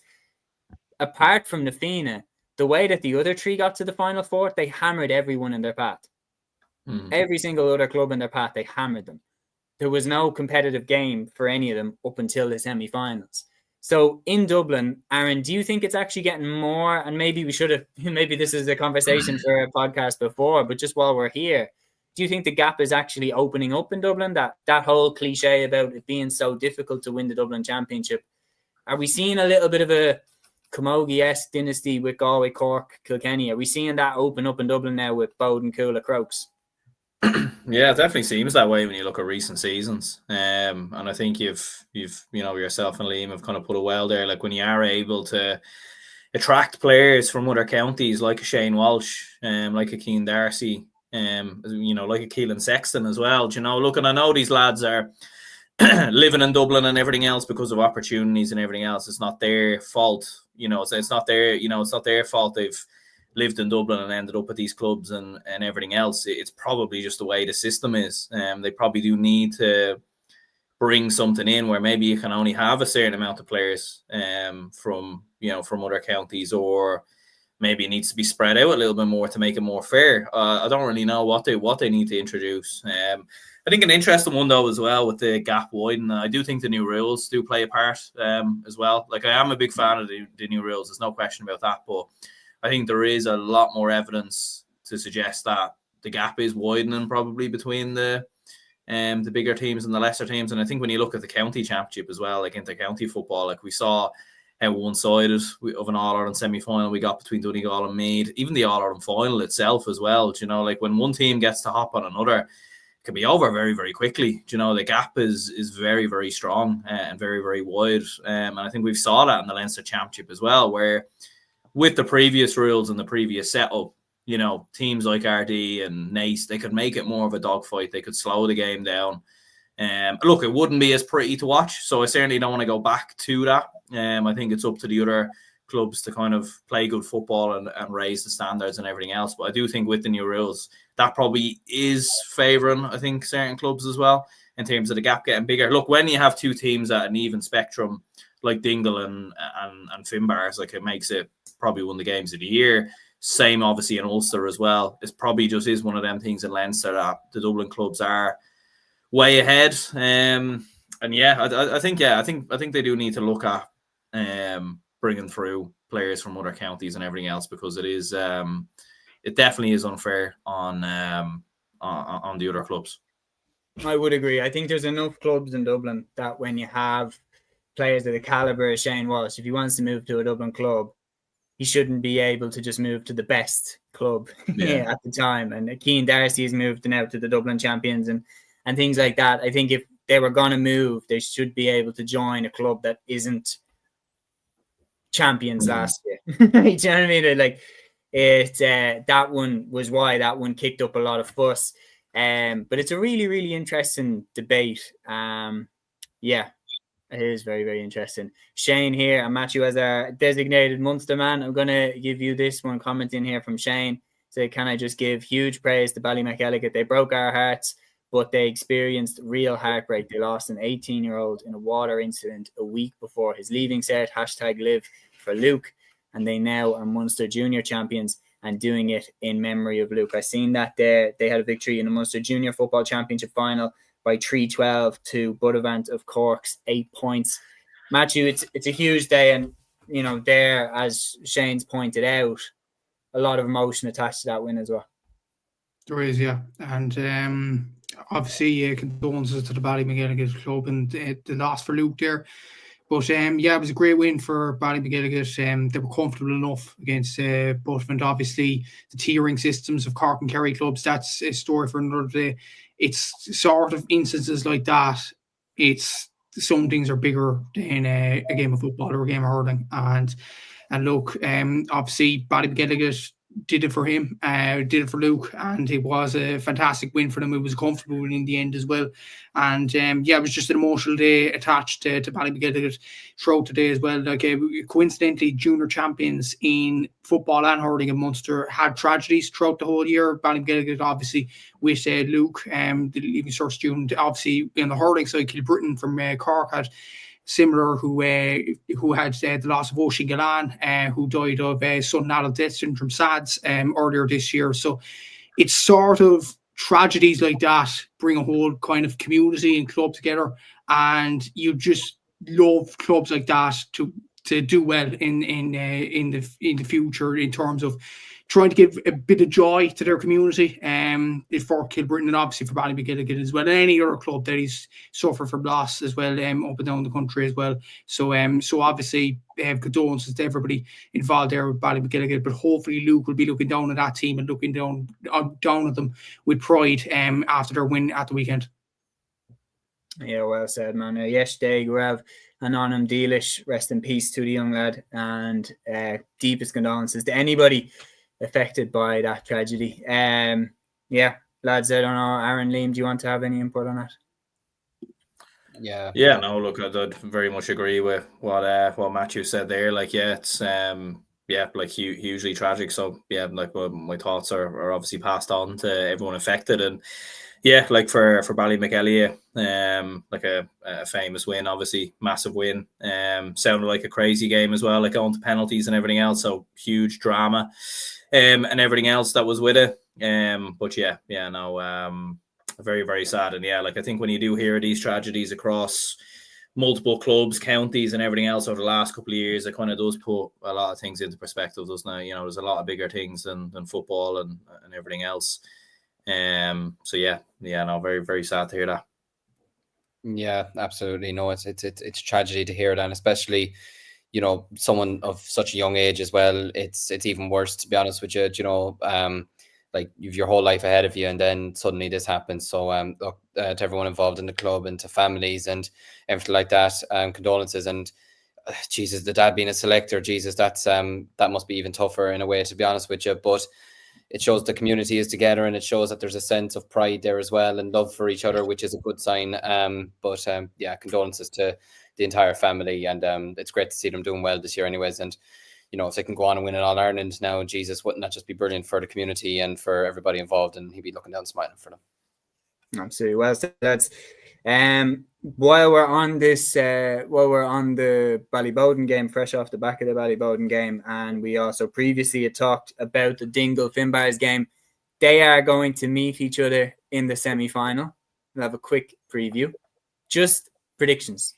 apart from the Fina, the way that the other three got to the Final Four, they hammered everyone in their path. Every single other club in their path, they hammered them. There was no competitive game for any of them up until the semi-finals. So in Dublin, Aaron, do you think it's actually getting more? And maybe maybe this is a conversation for a podcast before, but just while we're here, do you think the gap is actually opening up in Dublin? That whole cliche about it being so difficult to win the Dublin Championship. Are we seeing a little bit of a Camogie-esque dynasty with Galway, Cork, Kilkenny? Are we seeing that open up in Dublin now with Bowden, Coola, Crokes? Yeah, it definitely seems that way when you look at recent seasons. And I think you've yourself and Liam have kind of put it well there. Like, when you are able to attract players from other counties, like a Shane Walsh, like a Cian Darcy, like a Keelan Sexton as well. Look, and I know these lads are living in Dublin and everything else because of opportunities and everything else. It's not their fault. It's not their fault they've lived in Dublin and ended up at these clubs and everything else. It's probably just the way the system is. They probably do need to bring something in where maybe you can only have a certain amount of players from other counties, or maybe it needs to be spread out a little bit more to make it more fair. I don't really know what they need to introduce. I think an interesting one though as well with the gap widening. I do think the new rules do play a part as well. Like, I am a big fan of the new rules. There's no question about that, but I think there is a lot more evidence to suggest that the gap is widening probably between the bigger teams and the lesser teams. And I think when you look at the county championship as well, like inter-county football, like we saw how one-sided of an All-Ireland semi-final we got between Donegal and Meath, even the All-Ireland final itself as well. Like, when one team gets to hop on another, it can be over very, very quickly. The gap is very, very strong and very, very wide. And I think we've saw that in the Leinster Championship as well, where with the previous rules and the previous setup, teams like RD and Nace, they could make it more of a dogfight. They could slow the game down. Look, it wouldn't be as pretty to watch, so I certainly don't want to go back to that. I think it's up to the other clubs to kind of play good football and raise the standards and everything else. But I do think with the new rules, that probably is favouring, I think, certain clubs as well in terms of the gap getting bigger. Look, when you have two teams at an even spectrum, like Dingle and Finbars, like, it makes it probably one of the games of the year. Same obviously in Ulster as well. It probably just is one of them things in Leinster that the Dublin clubs are way ahead. I think they do need to look at bringing through players from other counties and everything else, because it is it definitely is unfair on the other clubs. I would agree. I think there's enough clubs in Dublin that when you have players of the caliber of Shane Walsh, if he wants to move to a Dublin club, he shouldn't be able to just move to the best club at the time. And Cian Darcy has moved now to the Dublin Champions and things like that. I think if they were going to move, they should be able to join a club that isn't champions last year. Do you know what I mean? Like, that one was why that one kicked up a lot of fuss. But it's a really, really interesting debate. Yeah, it is very, very interesting. Shane here and Matthew as our designated Munster man. I'm going to give you this one comment in here from Shane. So can I just give huge praise to Ballymacalligot? They broke our hearts, but they experienced real heartbreak. They lost an 18-year-old in a water incident a week before his leaving cert. #live for Luke. And they now are Munster Junior champions and doing it in memory of Luke. I seen that there. They had a victory in the Munster Junior Football Championship final by 3-12 to Buttevant of Cork's 8 points. Matthew, it's a huge day, and you know, there, as Shane's pointed out, a lot of emotion attached to that win as well. There is, yeah. And obviously condolences to the Ballymacalligot club and the loss for Luke there. But yeah, it was a great win for Ballymacalligot. They were comfortable enough against Buttevant. Obviously, the tiering systems of Cork and Kerry clubs, that's a story for another day. It's sort of instances like that. It's some things are bigger than a game of football or a game of hurling. And look, obviously, Ballymacalligot did it for him, did it for Luke, and it was a fantastic win for them. It was a comfortable win in the end as well. And yeah, it was just an emotional day attached to Ballymacalligot throughout the day as well. Like coincidentally, junior champions in football and hurling in Munster had tragedies throughout the whole year. Ballymacalligot obviously with Luke, the Leaving Cert student. Obviously in the hurling side, Kilbrittain from Cork had similar, who had the loss of Oisin Galan, who died of sudden adult death syndrome, SADS, earlier this year. So it's sort of tragedies like that bring a whole kind of community and club together, and you just love clubs like that to do well in the future in terms of trying to give a bit of joy to their community. For Kilbrittain and obviously for Ballymacalligot as well, and any other club that is suffer from loss as well, up and down the country as well. So obviously condolences to everybody involved there with Ballymacalligot, but hopefully Luke will be looking down at that team and looking down at them with pride after their win at the weekend. Yeah, well said, man. Yesterday, Grav and Anam Dealish, rest in peace to the young lad, and deepest condolences to anybody affected by that tragedy. Yeah, lads, I don't know, Aaron, Liam, do you want to have any input on that? Yeah, no, look, I'd very much agree with what Matthew said there. Like, yeah, it's like hugely tragic. So yeah, like my thoughts are obviously passed on to everyone affected. And yeah, like for Ballymacalligot, like a famous win, obviously massive win. Sounded like a crazy game as well, like going to penalties and everything else. So huge drama, and everything else that was with it. But very, very sad. And yeah, like I think when you do hear these tragedies across multiple clubs, counties, and everything else over the last couple of years, it kind of does put a lot of things into perspective, doesn't it? You know, there's a lot of bigger things than football and everything else. So yeah, no, very, very sad to hear that. Yeah, absolutely. No, it's tragedy to hear that, and especially, you know, someone of such a young age as well. It's even worse, to be honest with you. You know, like you've your whole life ahead of you, and then suddenly this happens. So, look, to everyone involved in the club and to families and everything like that, condolences. And Jesus, the dad being a selector, Jesus, that must be even tougher in a way, to be honest with you. But it shows the community is together, and it shows that there's a sense of pride there as well and love for each other, which is a good sign. But yeah, condolences to the entire family, and it's great to see them doing well this year anyways. And you know, if they can go on and win an All-Ireland now, Jesus, wouldn't that just be brilliant for the community and for everybody involved? And he'd be looking down smiling for them. Absolutely. Well said, lads. While we're on this, while we're on the Ballyboden game, fresh off the back of the Ballyboden game, and we also previously had talked about the Dingle Finbars game, they are going to meet each other in the semi-final. We'll have a quick preview. Just predictions.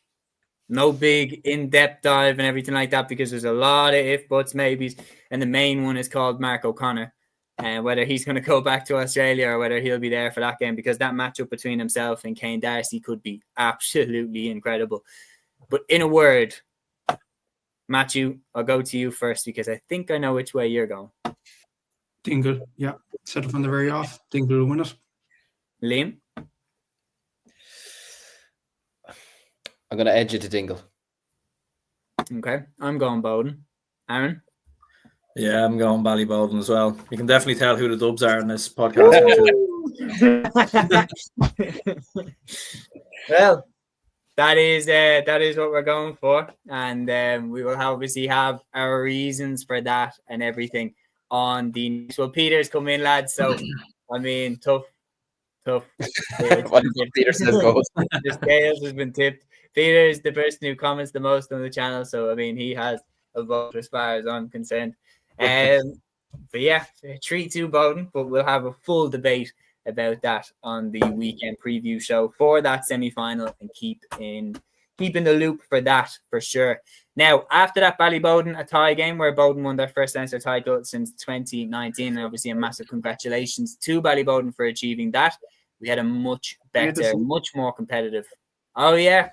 No big in-depth dive and everything like that, because there's a lot of if, buts, maybes, and the main one is called Mark O'Connor. Whether he's going to go back to Australia or whether he'll be there for that game, because that matchup between himself and Kane Darcy could be absolutely incredible. But in a word, Matthew, I'll go to you first because I think I know which way you're going. Dingle, yeah. Set it from the very off. Dingle will win it. Liam? I'm going to edge it to Dingle. Okay, I'm going Bowden. Aaron? Yeah, I'm going Ballyboden as well. You can definitely tell who the Dubs are in this podcast. Well, that is what we're going for, and we will obviously have our reasons for that and everything on the next. Well, Peter's come in, lads. So I mean, tough. Peter says goes. The scales has been tipped. Peter is the person who comments the most on the channel, so I mean, he has a vote as far as I'm concerned. But yeah, 3-2 Bowden, but we'll have a full debate about that on the weekend preview show for that semi-final, and keep in the loop for that for sure. Now, after that Ballyboden, a tie game where Bowden won their first Leinster title since 2019, and obviously a massive congratulations to Ballyboden for achieving that. We had a much better, much more competitive. Oh yeah.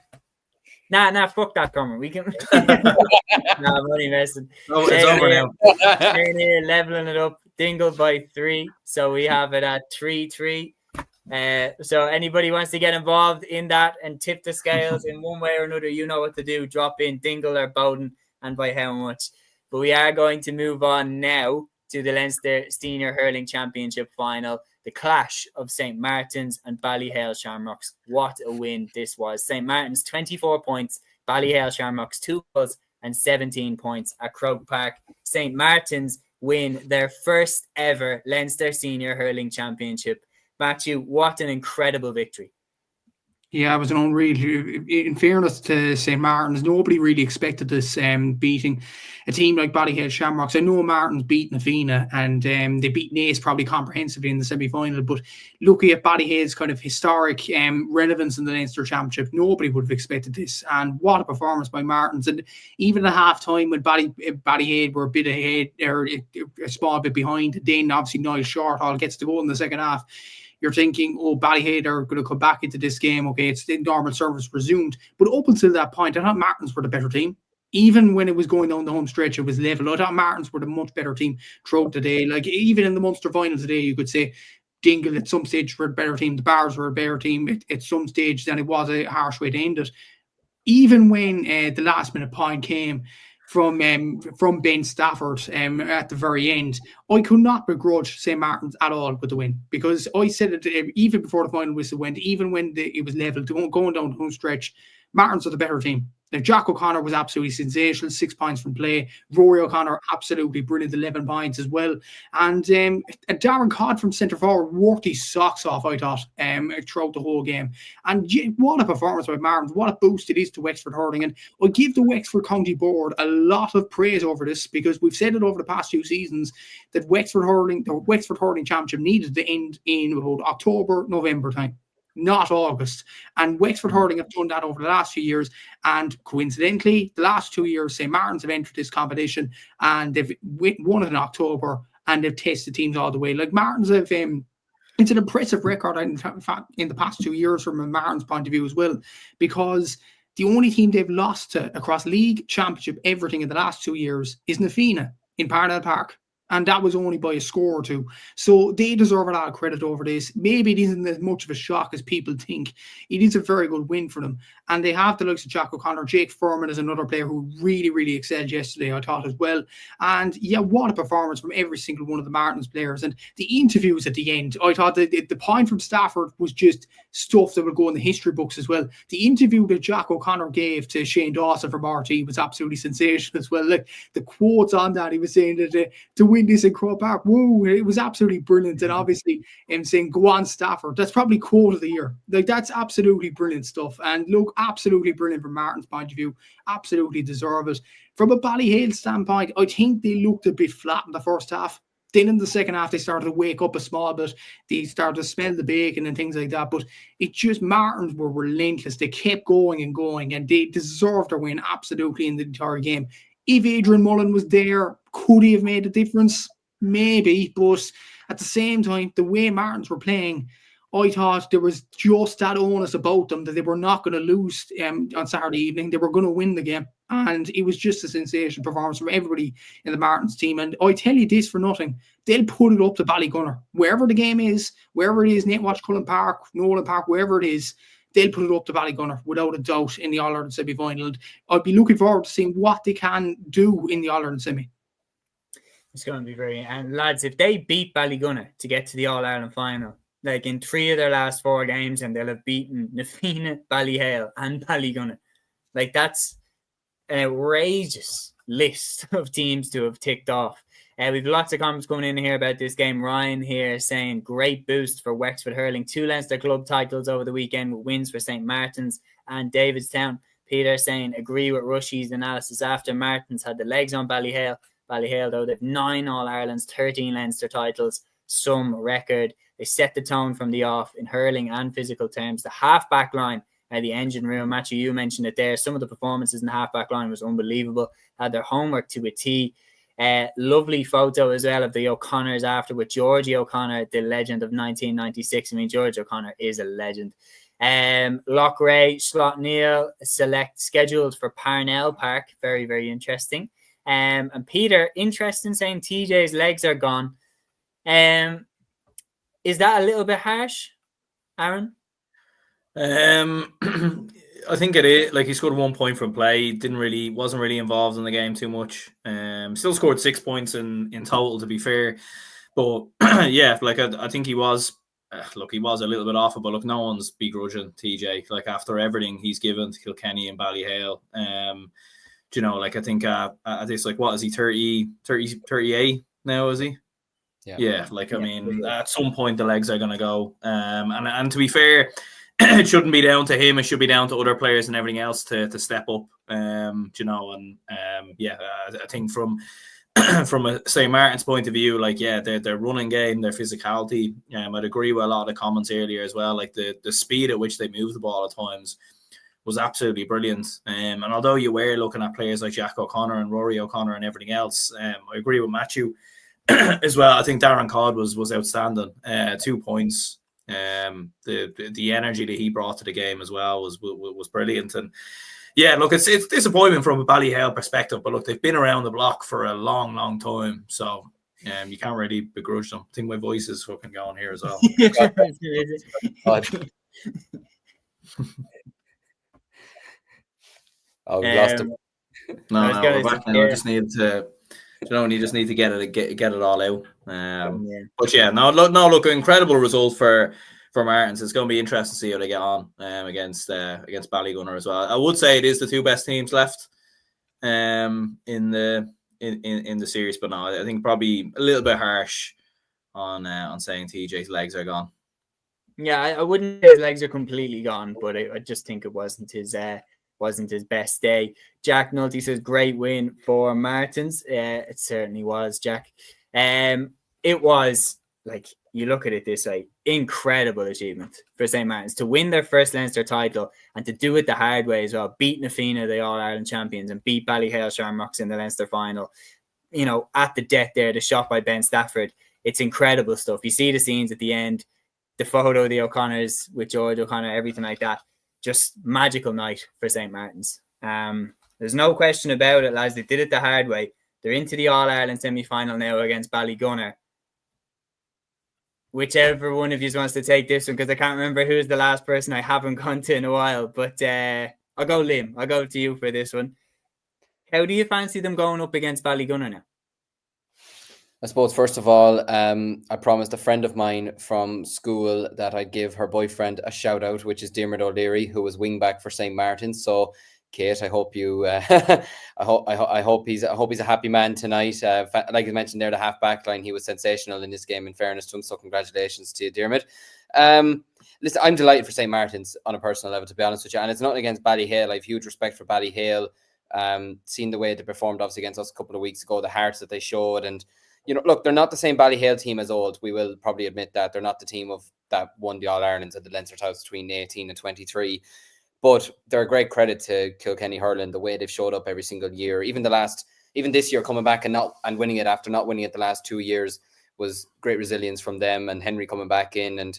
Nah, fuck that, Cormac. We can. Nah, I'm only messing. Oh, it's over now. Staying here, leveling it up. Dingle by 3, so we have it at 3-3. So anybody wants to get involved in that and tip the scales in one way or another, you know what to do. Drop in Dingle or Bowden and by how much. But we are going to move on now to the Leinster Senior Hurling Championship Final. The clash of St. Martin's and Ballyhale Shamrocks. What a win this was. St. Martin's 24 points, Ballyhale Shamrocks 2 goals and 17 points at Croke Park. St. Martin's win their first ever Leinster Senior Hurling Championship. Matthew, what an incredible victory. Yeah, it was an unreal. In fairness to St. Martin's, nobody really expected this beating a team like Ballyhale Shamrocks. I know Martin's beaten Afina, and they beat Naas probably comprehensively in the semi-final, but looking at Ballyhale's kind of historic relevance in the Leinster Championship, nobody would have expected this. And what a performance by Martin's. And even at half-time when Ballyhale were a bit ahead, or a small bit behind, then obviously Niall Shortall gets the goal in the second half. You're thinking, oh, Ballyhale are going to come back into this game. Okay, it's the normal service resumed. But up until that point, I thought Martins were the better team. Even when it was going down the home stretch, it was level. I thought Martins were the much better team throughout the day. Like, even in the Munster Final today, you could say Dingle at some stage were a better team. The Bars were a better team at some stage, than it was a harsh way to end it. Even when the last minute point came from Ben Stafford at the very end, I could not begrudge St. Martin's at all with the win, because I said it even before the final whistle went, even when it was level going down the home stretch, Martin's are the better team. Now, Jack O'Connor was absolutely sensational, 6 points from play. Rory O'Connor, absolutely brilliant, 11 points as well. And Darren Codd from centre forward worked his socks off, I thought, throughout the whole game. And what a performance by Martin. What a boost it is to Wexford Hurling. And I give the Wexford County Board a lot of praise over this, because we've said it over the past 2 seasons that the Wexford Hurling Championship needed to end in about October, November time, not August. And Wexford Hurling have done that over the last few years. And coincidentally, the last 2 years, St. Martin's have entered this competition and they've won it in October, and they've tested teams all the way. Like, Martin's have, it's an impressive record, in fact, in the past 2 years from a Martin's point of view as well, because the only team they've lost to across league, championship, everything in the last 2 years is Nafina in Parnell Park. And that was only by a score or 2. So they deserve a lot of credit over this. Maybe it isn't as much of a shock as people think. It is a very good win for them. And they have the likes of Jack O'Connor. Jake Furman is another player who really, really excelled yesterday, I thought, as well. And yeah, what a performance from every single one of the Martins players. And the interviews at the end, I thought that the point from Stafford was just stuff that would go in the history books as well. The interview that Jack O'Connor gave to Shane Dawson from RT was absolutely sensational as well. Like, the quotes on that, he was saying that to win this in Croke Park, whoa, it was absolutely brilliant. And obviously him saying, go on Stafford, that's probably quote of the year. Like, that's absolutely brilliant stuff. And look, absolutely brilliant from Martin's point of view. Absolutely deserve it. From a Ballyhale standpoint, I think they looked a bit flat in the first half. Then in the second half, they started to wake up a small bit. They started to smell the bacon and things like that. But it just, Martins were relentless. They kept going, and they deserved their win absolutely in the entire game. If Adrian Mullen was there, could he have made a difference? Maybe. But at the same time, the way Martins were playing, I thought there was just that onus about them that they were not going to lose on Saturday evening. They were going to win the game. And it was just a sensational performance from everybody in the Martins team. And I tell you this for nothing, they'll put it up to Ballygunner. Wherever the game is, wherever it is, Netwatch, Cullen Park, Nolan Park, wherever it is, they'll put it up to Ballygunner without a doubt in the All-Ireland semi-final. And I'll be looking forward to seeing what they can do in the All-Ireland semi. It's going to be very... And lads, if they beat Ballygunner to get to the All-Ireland final, like in 3 of their last 4 games, and they'll have beaten Nafina, Ballyhale, and Ballygunner. Like, that's an outrageous list of teams to have ticked off. We've lots of comments coming in here about this game. Ryan here saying, great boost for Wexford Hurling. 2 Leinster club titles over the weekend with wins for St. Martin's and Davidstown. Peter saying, agree with Rushy's analysis after Martin's had the legs on Ballyhale. Ballyhale, though, they've 9 All-Irelands, 13 Leinster titles, some record. They set the tone from the off in hurling and physical terms. The half-back line, the engine room, Matthew, you mentioned it there. Some of the performances in the half-back line was unbelievable. Had their homework to a T. Lovely photo as well of the O'Connors after with Georgie O'Connor, the legend of 1996. I mean, George O'Connor is a legend. Loughrea, Slotneil scheduled for Parnell Park. Very, very interesting. And Peter, interesting, saying TJ's legs are gone. Is that a little bit harsh, Aaron? I think it is. Like, he scored 1 point from play. Wasn't really involved in the game too much. Still scored 6 points in total, to be fair. But yeah, like I think he was. Look, he was a little bit off, but look, no one's begrudging TJ. Like, after everything he's given to Kilkenny and Ballyhale, you know, like, I think at this, like, what is he, 38 now, is he? Yeah, like, I mean, at some point the legs are going to go. And to be fair, it shouldn't be down to him. It should be down to other players and everything else to step up, you know. And I think from a St. Martin's point of view, like, yeah, their running game, their physicality, I'd agree with a lot of the comments earlier as well. Like, the speed at which they move the ball at times was absolutely brilliant. And although you were looking at players like Jack O'Connor and Rory O'Connor and everything else, I agree with Matthew as well. I think Darren Codd was outstanding. 2 points. The energy that he brought to the game as well was brilliant. And yeah, look, it's disappointment from a Ballyhale perspective, but look, they've been around the block for a long, long time, so you can't really begrudge them. I think my voice is fucking going here as well. Oh, we lost him. No, we're back now. I just need to. You just need to get it all out. But yeah, look, incredible result for Martins. It's going to be interesting to see how they get on against Ballygunner as well. I would say it is the 2 best teams left in the series, but no, I think probably a little bit harsh on saying TJ's legs are gone. Yeah, I wouldn't say his legs are completely gone, but I just think it wasn't his best day. Jack Nulty says, great win for Martins. It certainly was, Jack. It was, like, you look at it this way, incredible achievement for St. Martin's to win their first Leinster title and to do it the hard way as well. Beat Nafina, the All-Ireland champions, and beat Ballyhale Shamrocks in the Leinster final. You know, at the death there, the shot by Ben Stafford. It's incredible stuff. You see the scenes at the end, the photo of the O'Connors with George O'Connor, everything like that. Just magical night for St. Martin's. There's no question about it, lads. They did it the hard way. They're into the All-Ireland semi-final now against Ballygunner. Whichever one of you wants to take this one, because I can't remember who's the last person I haven't gone to in a while. But I'll go Liam. I'll go to you for this one. How do you fancy them going up against Ballygunner now? I suppose, first of all, I promised a friend of mine from school that I'd give her boyfriend a shout out, which is Diarmuid O'Leary, who was wingback for St. Martin's. So, Kate, I hope you, I hope he's a happy man tonight. Like I mentioned there, the half back line, he was sensational in this game, in fairness to him. So, congratulations to you, Diarmuid. Listen, I'm delighted for St. Martin's on a personal level, to be honest with you. And it's not against Ballyhale. I have huge respect for Ballyhale. Seeing the way they performed, obviously, against us a couple of weeks ago, the hearts that they showed, and you know, look, they're not the same Ballyhale team as old. We will probably admit that. They're not the team that won the All-Irelands at the Leinster Title between 18 and 23. But they're a great credit to Kilkenny Hurling, the way they've showed up every single year. Even this year, coming back and winning it after not winning it the last 2 years was great resilience from them. And Henry coming back in, and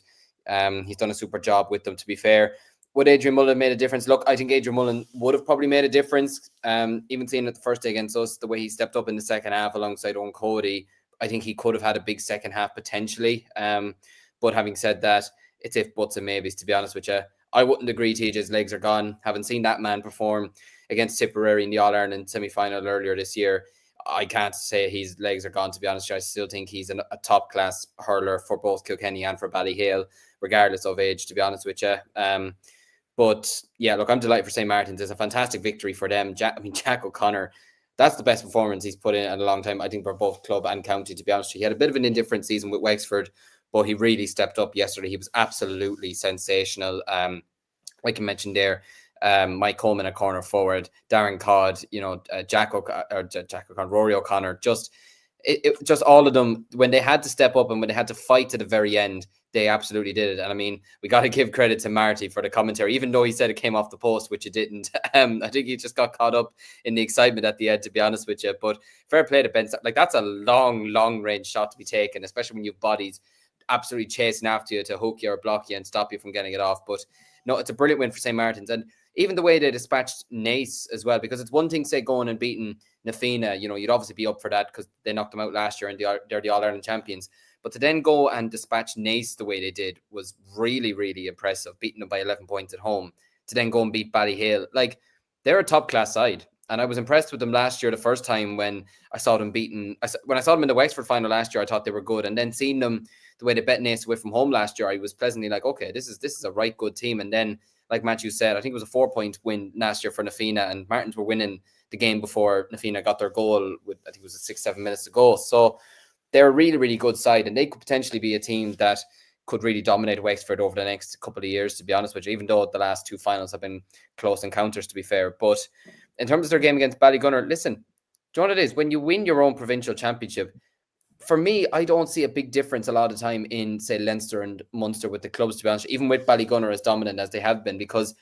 he's done a super job with them, to be fair. Would Adrian Mullen made a difference? Look, I think Adrian Mullen would have probably made a difference. Even seeing it the first day against us, the way he stepped up in the second half alongside Owen Cody, I think he could have had a big second half potentially. But having said that, it's if, buts and maybes, to be honest with you. I wouldn't agree TJ's legs are gone. Haven't seen that man perform against Tipperary in the All-Ireland semi-final earlier this year. I can't say his legs are gone, to be honest. I still think he's a top class hurler for both Kilkenny and for Ballyhale, regardless of age, to be honest with you. But yeah, look, I'm delighted for St. Martin's. It's a fantastic victory for them. Jack O'Connor, that's the best performance he's put in a long time, I think, for both club and county, to be honest. He had a bit of an indifferent season with Wexford, but he really stepped up yesterday. He was absolutely sensational. Like you mentioned there, Mike Coleman at corner forward, Darren Codd, Jack O'Connor, Rory O'Connor, just all of them, when they had to step up and when they had to fight to the very end, they absolutely did it. And I mean, we got to give credit to Marty for the commentary, even though he said it came off the post, which it didn't. I think he just got caught up in the excitement at the end, to be honest with you. But fair play to Ben. Like, that's a long range shot to be taken, especially when you've bodies absolutely chasing after you to hook you or block you and stop you from getting it off. But no, it's a brilliant win for St. Martin's. And even the way they dispatched Naas as well, because it's one thing, say, going and beating Nafina, you'd obviously be up for that because they knocked them out last year and they're the All-Ireland champions. But to then go and dispatch Naas the way they did was really, really impressive, beating them by 11 points at home. To then go and beat Ballyhale, like, they're a top-class side. And I was impressed with them last year, the first time when I saw them beaten. When I saw them in the Wexford final last year, I thought they were good. And then seeing them the way they bet Naas away from home last year, I was pleasantly like, okay, this is a right good team. And then, like Matthew said, I think it was a 4-point win last year for Nafina, and Martins were winning the game before Nafina got their goal with, I think it was 6-7 minutes to go. So they're a really, really good side, and they could potentially be a team that could really dominate Wexford over the next couple of years, to be honest with you, even though the last two finals have been close encounters, to be fair. But in terms of their game against Ballygunner, listen, do you know what it is? When you win your own provincial championship, for me, I don't see a big difference a lot of time in, say, Leinster and Munster with the clubs, to be honest, even with Ballygunner as dominant as they have been, because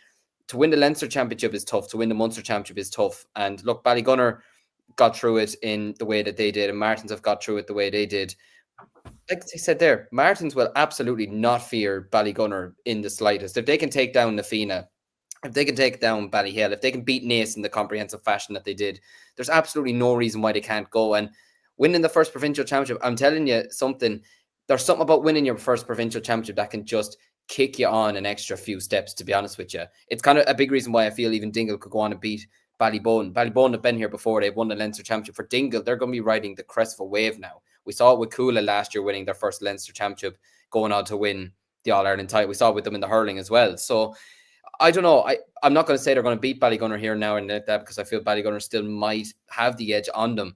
to win the Leinster championship is tough, to win the Munster championship is tough. And look, Ballygunner got through it in the way that they did, and Martins have got through it the way they did. Like I said there, Martins will absolutely not fear Ballygunner in the slightest. If they can take down Nafina, if they can take down Ballyhale, if they can beat Naas in the comprehensive fashion that they did, there's absolutely no reason why they can't go. And winning the first provincial championship, I'm telling you something, there's something about winning your first provincial championship that can just kick you on an extra few steps, to be honest with you. It's kind of a big reason why I feel even Dingle could go on and beat Ballyboden. Ballyboden have been here before. They've won the Leinster championship. For Dingle, they're going to be riding the crest of a wave now. We saw it with Cúilín last year winning their first Leinster championship, going on to win the All-Ireland title. We saw it with them in the hurling as well. So I don't know. I'm not going to say they're going to beat Ballygunner here now and like that, because I feel Ballygunner still might have the edge on them.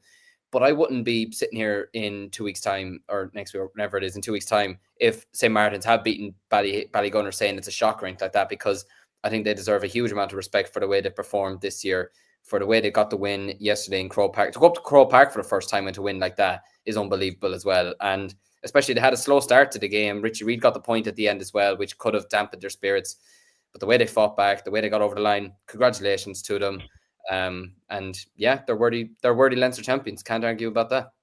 But I wouldn't be sitting here in 2 weeks' time, or next week, or whenever it is, in 2 weeks' time, if St. Martins have beaten Ballygunner, saying it's a shock rank like that, because I think they deserve a huge amount of respect for the way they performed this year, for the way they got the win yesterday in Croke Park. To go up to Croke Park for the first time and to win like that is unbelievable as well. And especially they had a slow start to the game. Richie Reid got the point at the end as well, which could have dampened their spirits. But the way they fought back, the way they got over the line, congratulations to them. And yeah, they're worthy Leinster champions. Can't argue about that.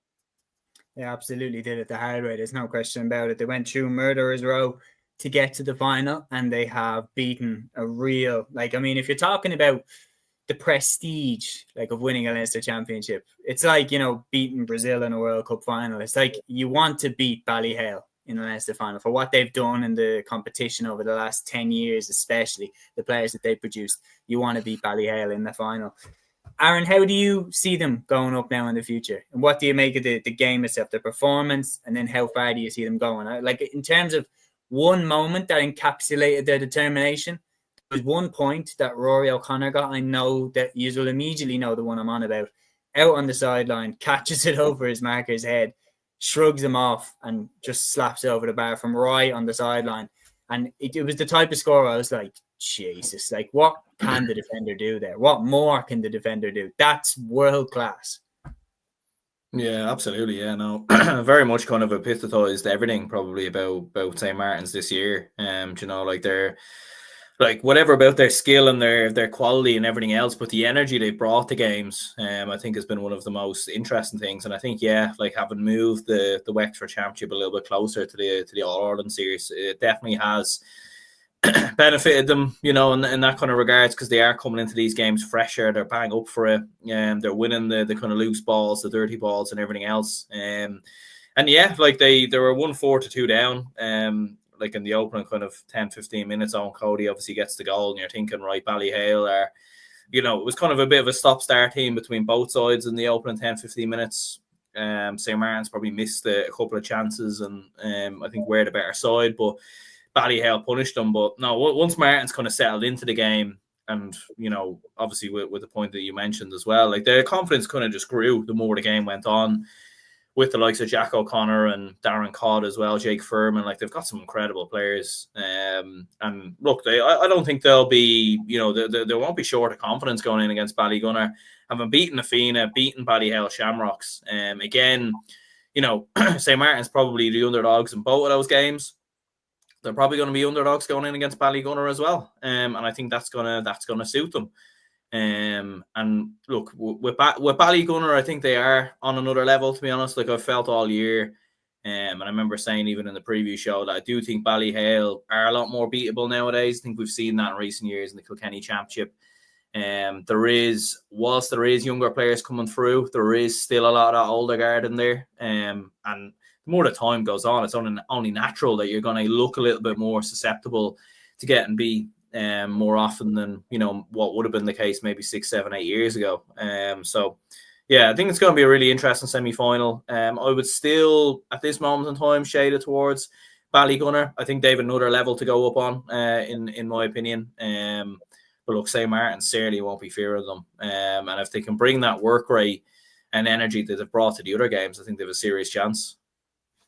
They absolutely did it the hard way. There's no question about it. They went through murderer's row to get to the final, and they have beaten a real, if you're talking about the prestige of winning a Leinster championship, it's like, beating Brazil in a World Cup final. It's like you want to beat Ballyhale in the Leinster final for what they've done in the competition over the last 10 years, especially the players that they produced. You want to beat Ballyhale in the final. Aaron, how do you see them going up now in the future? And what do you make of the game itself, the performance, and then how far do you see them going? In terms of one moment that encapsulated their determination, there was one point that Rory O'Connor got. I know that you will immediately know the one I'm on about. Out on the sideline, catches it over his marker's head, shrugs him off, and just slaps it over the bar from right on the sideline. And it was the type of score I was like, Jesus, what can the defender do there? What more can the defender do? That's world class. Yeah, absolutely. Yeah, no, very much kind of epitomized everything probably about St. Martin's this year. They're whatever about their skill and their quality and everything else, but the energy they brought to games, I think has been one of the most interesting things. And I think, having moved the Wexford Championship a little bit closer to the All-Ireland series, it definitely has benefited them, in that kind of regards, because they are coming into these games fresher. They're bang up for it, and they're winning the kind of loose balls, the dirty balls, and everything else. They were 1-4-2 down. In the opening kind of 10-15 minutes on, Cody obviously gets the goal, and you're thinking, right, Ballyhale are it was kind of a bit of a stop-start team between both sides in the opening 10-15 minutes. St. Martin's probably missed a couple of chances, and I think we're the better side, but Ballyhale punished them. But no, once Martin's kind of settled into the game, and obviously with the point that you mentioned as well, like their confidence kind of just grew the more the game went on, with the likes of Jack O'Connor and Darren Codd as well, Jake Furman. Like, they've got some incredible players. And look, I don't think they'll be, they won't be short of confidence going in against Ballygunner. Having beaten Afina, beaten Ballyhale Shamrocks. Again, St. Martin's probably the underdogs in both of those games. They're probably going to be underdogs going in against Ballygunner as well. And I think that's gonna suit them. And look, with Ballygunner, I think they are on another level, to be honest. Like, I've felt all year, and I remember saying even in the preview show that I do think Ballyhale are a lot more beatable nowadays. I think we've seen that in recent years in the Kilkenny Championship. Whilst there is younger players coming through, there is still a lot of older guard in there. And the more the time goes on, it's only natural that you're going to look a little bit more susceptible to getting beat more often than what would have been the case maybe 6, 7, 8 years ago. So yeah, I think it's going to be a really interesting semi-final. I would still at this moment in time shade it towards Ballygunner. I think they have another level to go up on, in my opinion. But look, St. Martin certainly won't be fearing them. And if they can bring that work rate and energy that they've brought to the other games, I think they have a serious chance.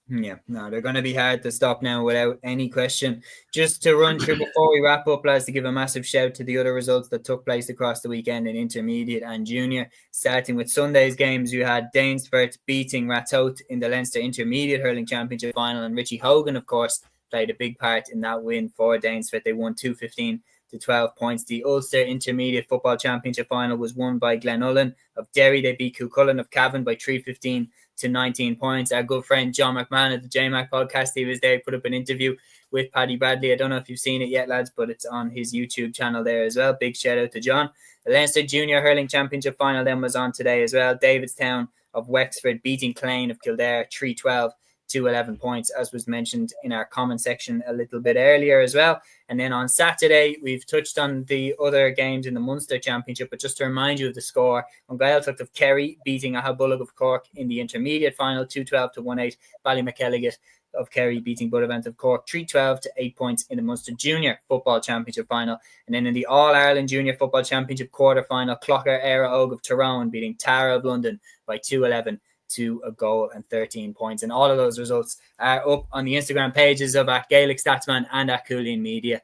Yeah, no, they're going to be hard to stop now without any question. Just to run through before we wrap up, lads, to give a massive shout to the other results that took place across the weekend in intermediate and junior. Starting with Sunday's games, you had Danesfort beating Ratoath in the Leinster Intermediate Hurling Championship Final, and Richie Hogan, of course, played a big part in that win for Danesfort. They won 2-15 to 12 points. The Ulster Intermediate Football Championship Final was won by Glenullen of Derry. They beat Cúilín of Cavan by 3-15 to 19 points. Our good friend John McMahon at the JMac podcast, he was there, put up an interview with Paddy Bradley. I don't know if you've seen it yet, lads, but it's on his YouTube channel there as well. Big shout out to John. The Leinster Junior Hurling Championship Final then was on today as well. Davidstown of Wexford beating Cúilín of Kildare 3-12 to 11 points, as was mentioned in our comment section a little bit earlier as well. And then on Saturday, we've touched on the other games in the Munster Championship, but just to remind you of the score, Gaeltacht of Kerry beating Ahabulloch of Cork in the intermediate final 2-12 to 1-8. Ballymackelligot of Kerry beating Buttevant of Cork 3-12 to 8 points in the Munster Junior Football Championship Final. And then in the All-Ireland Junior Football Championship quarter final, Clocker Éire Óg of Tyrone beating Tara of London by 2-11 to a goal and 13 points. And all of those results are up on the Instagram pages of at Gaelic Statsman and at Cúilín Media,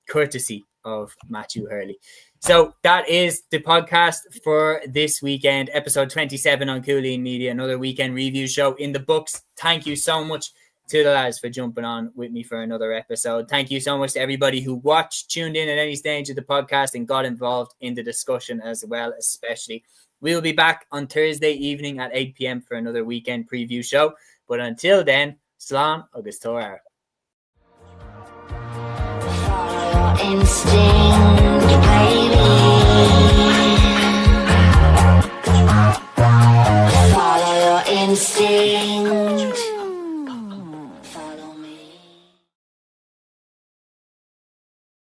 courtesy of Matthew Hurley. So that is the podcast for this weekend, episode 27 on Cúilín Media, another weekend review show in the books. Thank you so much to the lads for jumping on with me for another episode. Thank you so much to everybody who watched, tuned in at any stage of the podcast and got involved in the discussion as well, especially. We'll be back on Thursday evening at 8 p.m. for another weekend preview show. But until then, Slán agus Tóra. Follow your instinct, baby. Follow your instinct.